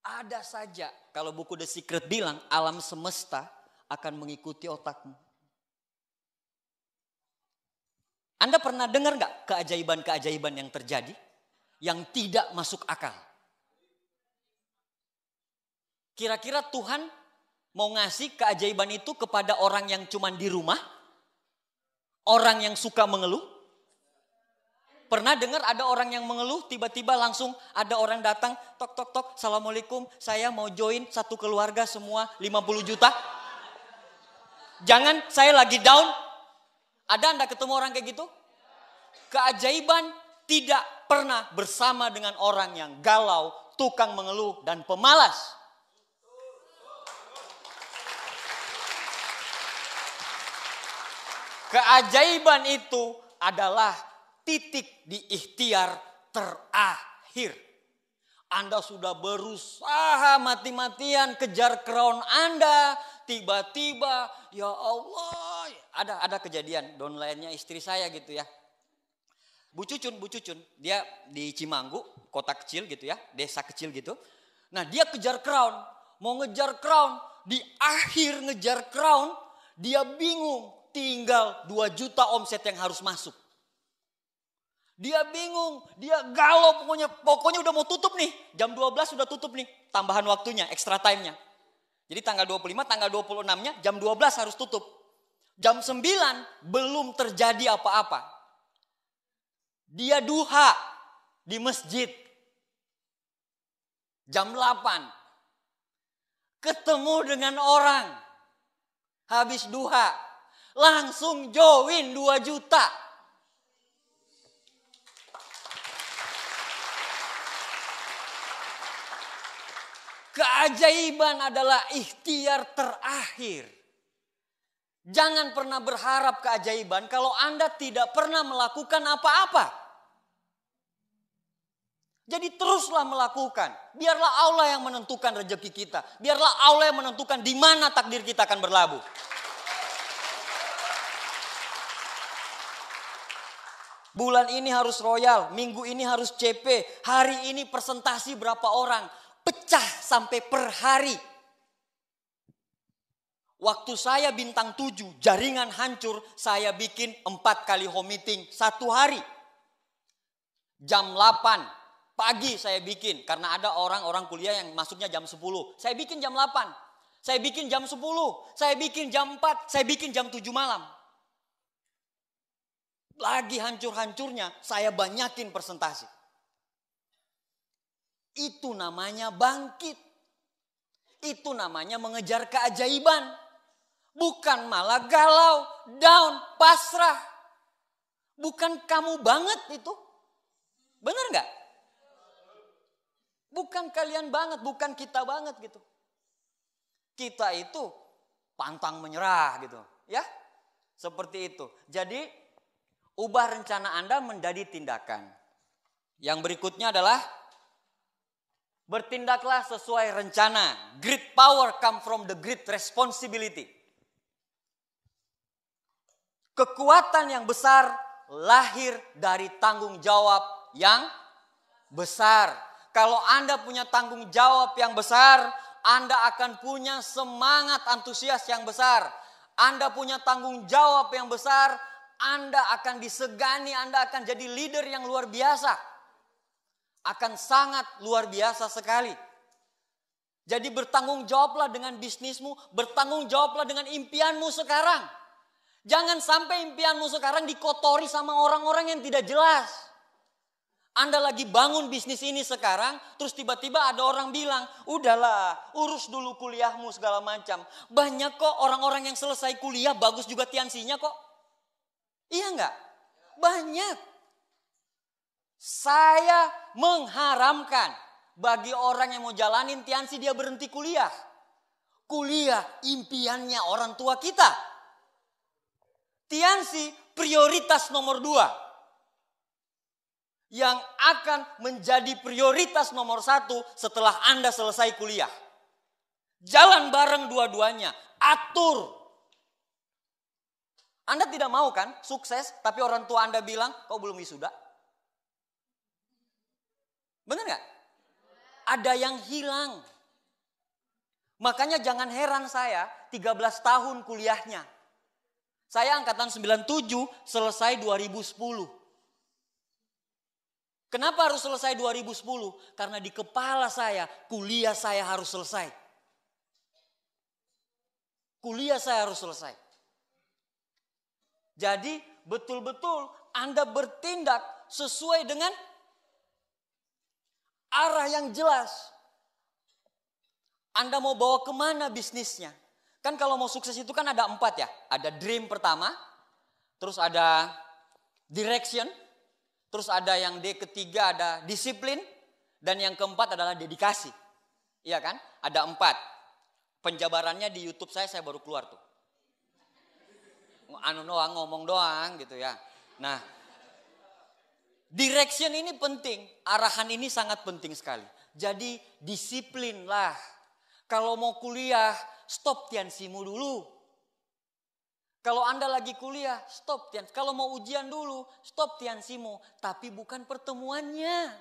Ada saja kalau buku The Secret bilang alam semesta akan mengikuti otakmu. Anda pernah dengar gak keajaiban-keajaiban yang terjadi yang tidak masuk akal? Kira-kira Tuhan mau ngasih keajaiban itu kepada orang yang cuma di rumah? Orang yang suka mengeluh? Pernah dengar ada orang yang mengeluh, tiba-tiba langsung ada orang datang, tok, assalamualaikum, saya mau join satu keluarga semua 50 juta. Jangan, saya lagi down. Ada Anda ketemu orang kayak gitu? Keajaiban tidak pernah bersama dengan orang yang galau, tukang mengeluh, dan pemalas. Keajaiban itu adalah titik di ikhtiar terakhir. Anda sudah berusaha mati-matian kejar crown Anda. Tiba-tiba, ya Allah, ada kejadian downline-nya istri saya gitu ya. Bu Cucun, dia di Cimanggu, kota kecil gitu ya, desa kecil gitu. Nah dia kejar crown, mau ngejar crown, di akhir ngejar crown, dia bingung, tinggal 2 juta omset yang harus masuk. Dia bingung, dia galau pokoknya udah mau tutup nih. Jam 12 sudah tutup nih, tambahan waktunya, extra time-nya. Jadi tanggal 25, tanggal 26-nya jam 12 harus tutup. Jam 9 belum terjadi apa-apa. Dia duha di masjid. Jam 8. Ketemu dengan orang. Habis duha. Langsung join 2 juta. Keajaiban adalah ikhtiar terakhir. Jangan pernah berharap keajaiban kalau Anda tidak pernah melakukan apa-apa. Jadi teruslah melakukan. Biarlah Allah yang menentukan rezeki kita. Biarlah Allah yang menentukan di mana takdir kita akan berlabuh. Bulan ini harus royal, minggu ini harus CP, hari ini presentasi berapa orang. Pecah sampai per hari. Waktu saya bintang 7, jaringan hancur, saya bikin 4 kali home meeting 1 hari. Jam 8 pagi saya bikin, karena ada orang-orang kuliah yang masuknya jam 10. Saya bikin jam 8, saya bikin jam 10, saya bikin jam 4, saya bikin jam 7 malam. Lagi hancur-hancurnya, saya banyakin presentasi. Itu namanya bangkit. Itu namanya mengejar keajaiban. Bukan malah galau, down, pasrah. Bukan kamu banget itu. Benar nggak? Bukan kalian banget, bukan kita banget gitu. Kita itu pantang menyerah gitu. Ya, seperti itu. Jadi ubah rencana Anda menjadi tindakan. Yang berikutnya adalah bertindaklah sesuai rencana. Great power come from the great responsibility. Kekuatan yang besar lahir dari tanggung jawab yang besar. Kalau Anda punya tanggung jawab yang besar, Anda akan punya semangat antusias yang besar. Anda punya tanggung jawab yang besar, Anda akan disegani, Anda akan jadi leader yang luar biasa. Akan sangat luar biasa sekali. Jadi bertanggung jawablah dengan bisnismu, bertanggung jawablah dengan impianmu sekarang. Jangan sampai impianmu sekarang dikotori sama orang-orang yang tidak jelas. Anda lagi bangun bisnis ini sekarang, terus tiba-tiba ada orang bilang, udahlah urus dulu kuliahmu segala macam. Banyak kok orang-orang yang selesai kuliah bagus juga tiansinya kok. Iya enggak? Banyak. Saya mengharamkan bagi orang yang mau jalanin tiansi dia berhenti kuliah. Kuliah impiannya orang tua kita. Tiansi prioritas nomor 2. Yang akan menjadi prioritas nomor 1 setelah Anda selesai kuliah. Jalan bareng dua-duanya. Atur. Anda tidak mau kan sukses tapi orang tua Anda bilang kau belum wisuda. Benar gak? Ada yang hilang. Makanya jangan heran saya 13 tahun kuliahnya. Saya angkatan 97 selesai 2010. Kenapa harus selesai 2010? Karena di kepala saya kuliah saya harus selesai. Kuliah saya harus selesai. Jadi betul-betul Anda bertindak sesuai dengan arah yang jelas. Anda mau bawa kemana bisnisnya? Kan kalau mau sukses itu kan ada 4 ya. Ada dream pertama, terus ada direction, Terus ada yang D ketiga ada disiplin. Dan yang keempat adalah dedikasi. Iya kan? Ada 4. Penjabarannya di YouTube saya baru keluar tuh. Ngomong doang gitu ya. Nah, direction ini penting. Arahan ini sangat penting sekali. Jadi disiplinlah. Kalau mau kuliah, stop tiansimu dulu. Kalau Anda lagi kuliah, stop tiansimu. Kalau mau ujian dulu, stop tiansimu. Tapi bukan pertemuannya.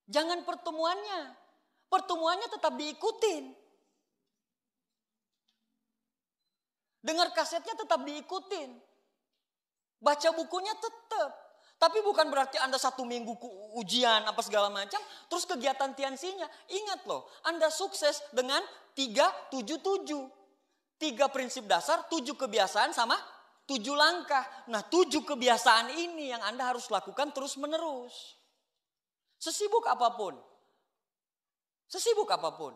Jangan pertemuannya. Pertemuannya tetap diikutin. Dengar kasetnya tetap diikutin. Baca bukunya tetap. Tapi bukan berarti Anda 1 minggu ujian apa segala macam. Terus kegiatan tiansinya. Ingat loh, Anda sukses dengan 3-7-7. 3 prinsip dasar, 7 kebiasaan sama 7 langkah. Nah 7 kebiasaan ini yang Anda harus lakukan terus menerus. Sesibuk apapun. Sesibuk apapun.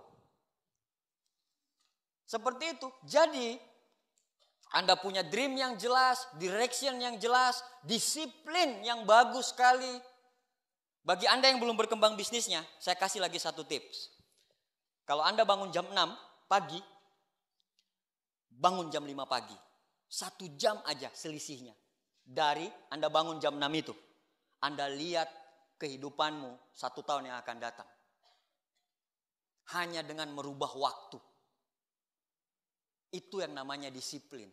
Seperti itu. Jadi Anda punya dream yang jelas, direction yang jelas, disiplin yang bagus sekali. Bagi Anda yang belum berkembang bisnisnya, saya kasih lagi 1 tips. Kalau Anda bangun jam 6 pagi, bangun jam 5 pagi. 1 jam aja selisihnya. Dari Anda bangun jam 6 itu. Anda lihat kehidupanmu 1 tahun yang akan datang. Hanya dengan merubah waktu. Itu yang namanya disiplin.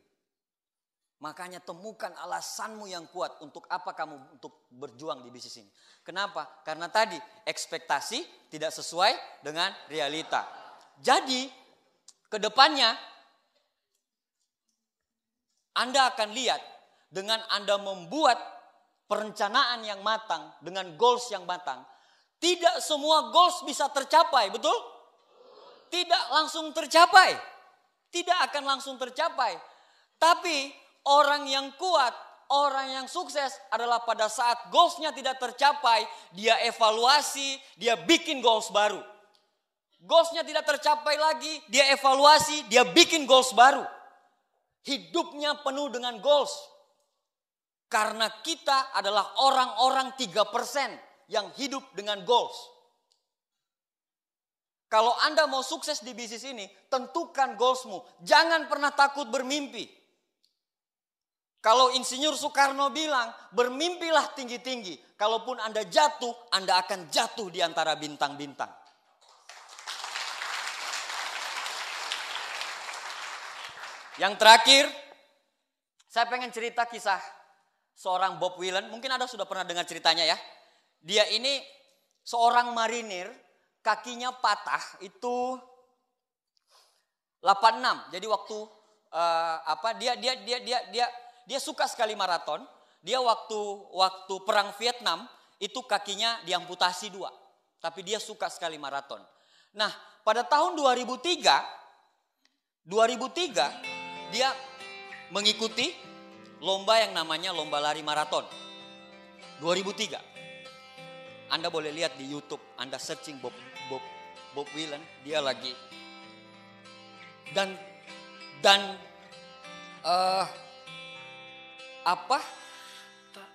Makanya temukan alasanmu yang kuat untuk apa kamu untuk berjuang di bisnis ini. Kenapa? Karena tadi ekspektasi tidak sesuai dengan realita. Jadi ke depannya Anda akan lihat dengan Anda membuat perencanaan yang matang dengan goals yang matang. Tidak semua goals bisa tercapai, betul? Tidak langsung tercapai. Tidak akan langsung tercapai. Tapi orang yang kuat, orang yang sukses adalah pada saat goalsnya tidak tercapai, dia evaluasi, dia bikin goals baru. Goalsnya tidak tercapai lagi, dia evaluasi, dia bikin goals baru. Hidupnya penuh dengan goals. Karena kita adalah orang-orang 3% yang hidup dengan goals. Kalau Anda mau sukses di bisnis ini, tentukan goalsmu. Jangan pernah takut bermimpi. Kalau Insinyur Soekarno bilang, bermimpilah tinggi-tinggi. Kalaupun Anda jatuh, Anda akan jatuh di antara bintang-bintang. Yang terakhir, saya pengen cerita kisah seorang Bob Willen. Mungkin Anda sudah pernah dengar ceritanya ya. Dia ini seorang marinir, kakinya patah itu 86. Jadi waktu dia suka sekali maraton. Dia waktu perang Vietnam itu kakinya diamputasi 2. Tapi dia suka sekali maraton. Nah, pada tahun 2003 dia mengikuti lomba yang namanya lomba lari maraton. 2003. Anda boleh lihat di YouTube, Anda searching Bob Willen, dia lagi. Dan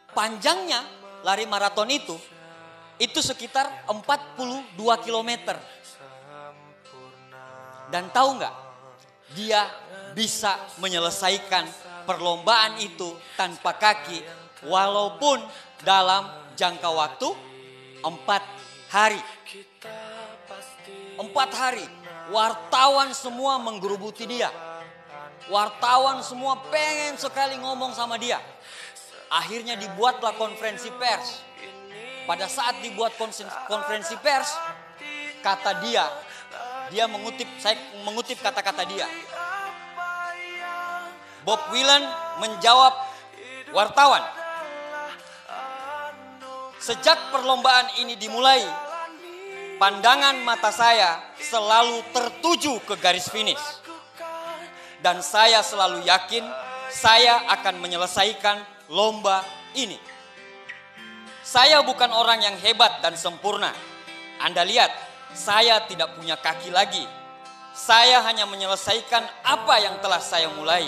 panjangnya lari maraton itu sekitar 42 kilometer. Dan tahu nggak? Dia bisa menyelesaikan perlombaan itu tanpa kaki walaupun dalam jangka waktu 4 hari. 4 hari. Wartawan semua menggerubuti dia. Wartawan semua pengen sekali ngomong sama dia. Akhirnya dibuatlah konferensi pers. Pada saat dibuat konferensi pers, kata dia saya mengutip kata-kata dia. Bob Willen menjawab wartawan, sejak perlombaan ini dimulai, pandangan mata saya selalu tertuju ke garis finish. Dan saya selalu yakin saya akan menyelesaikan lomba ini. Saya bukan orang yang hebat dan sempurna. Anda lihat, saya tidak punya kaki lagi. Saya hanya menyelesaikan apa yang telah saya mulai.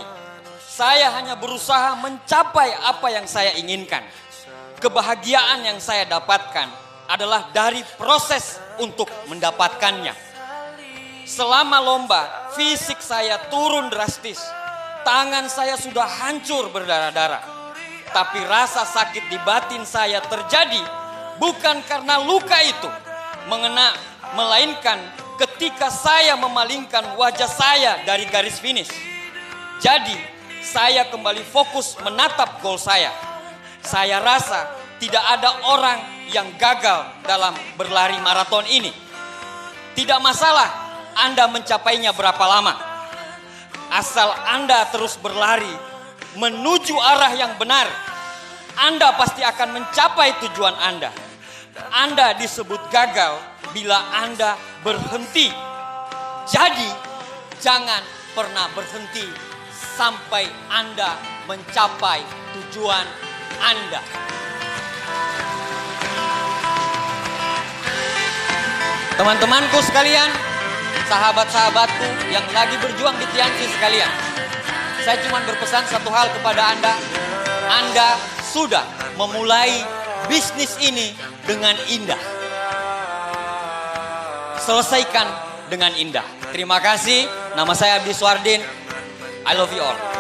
Saya hanya berusaha mencapai apa yang saya inginkan. Kebahagiaan yang saya dapatkan adalah dari proses untuk mendapatkannya. Selama lomba, fisik saya turun drastis. Tangan saya sudah hancur berdarah-darah. Tapi rasa sakit di batin saya terjadi bukan karena luka itu mengena, melainkan ketika saya memalingkan wajah saya dari garis finish. Jadi, saya kembali fokus menatap gol saya. Saya rasa tidak ada orang yang gagal dalam berlari maraton ini. Tidak masalah Anda mencapainya berapa lama. Asal Anda terus berlari menuju arah yang benar, Anda pasti akan mencapai tujuan Anda. Anda disebut gagal bila Anda berhenti. Jadi, jangan pernah berhenti sampai Anda mencapai tujuan Anda. Teman-temanku sekalian, sahabat-sahabatku yang lagi berjuang di Tianqi sekalian, saya cuma berpesan satu hal kepada Anda. Anda sudah memulai bisnis ini dengan indah. Selesaikan dengan indah. Terima kasih. Nama saya Abdi Swardin. I love you all.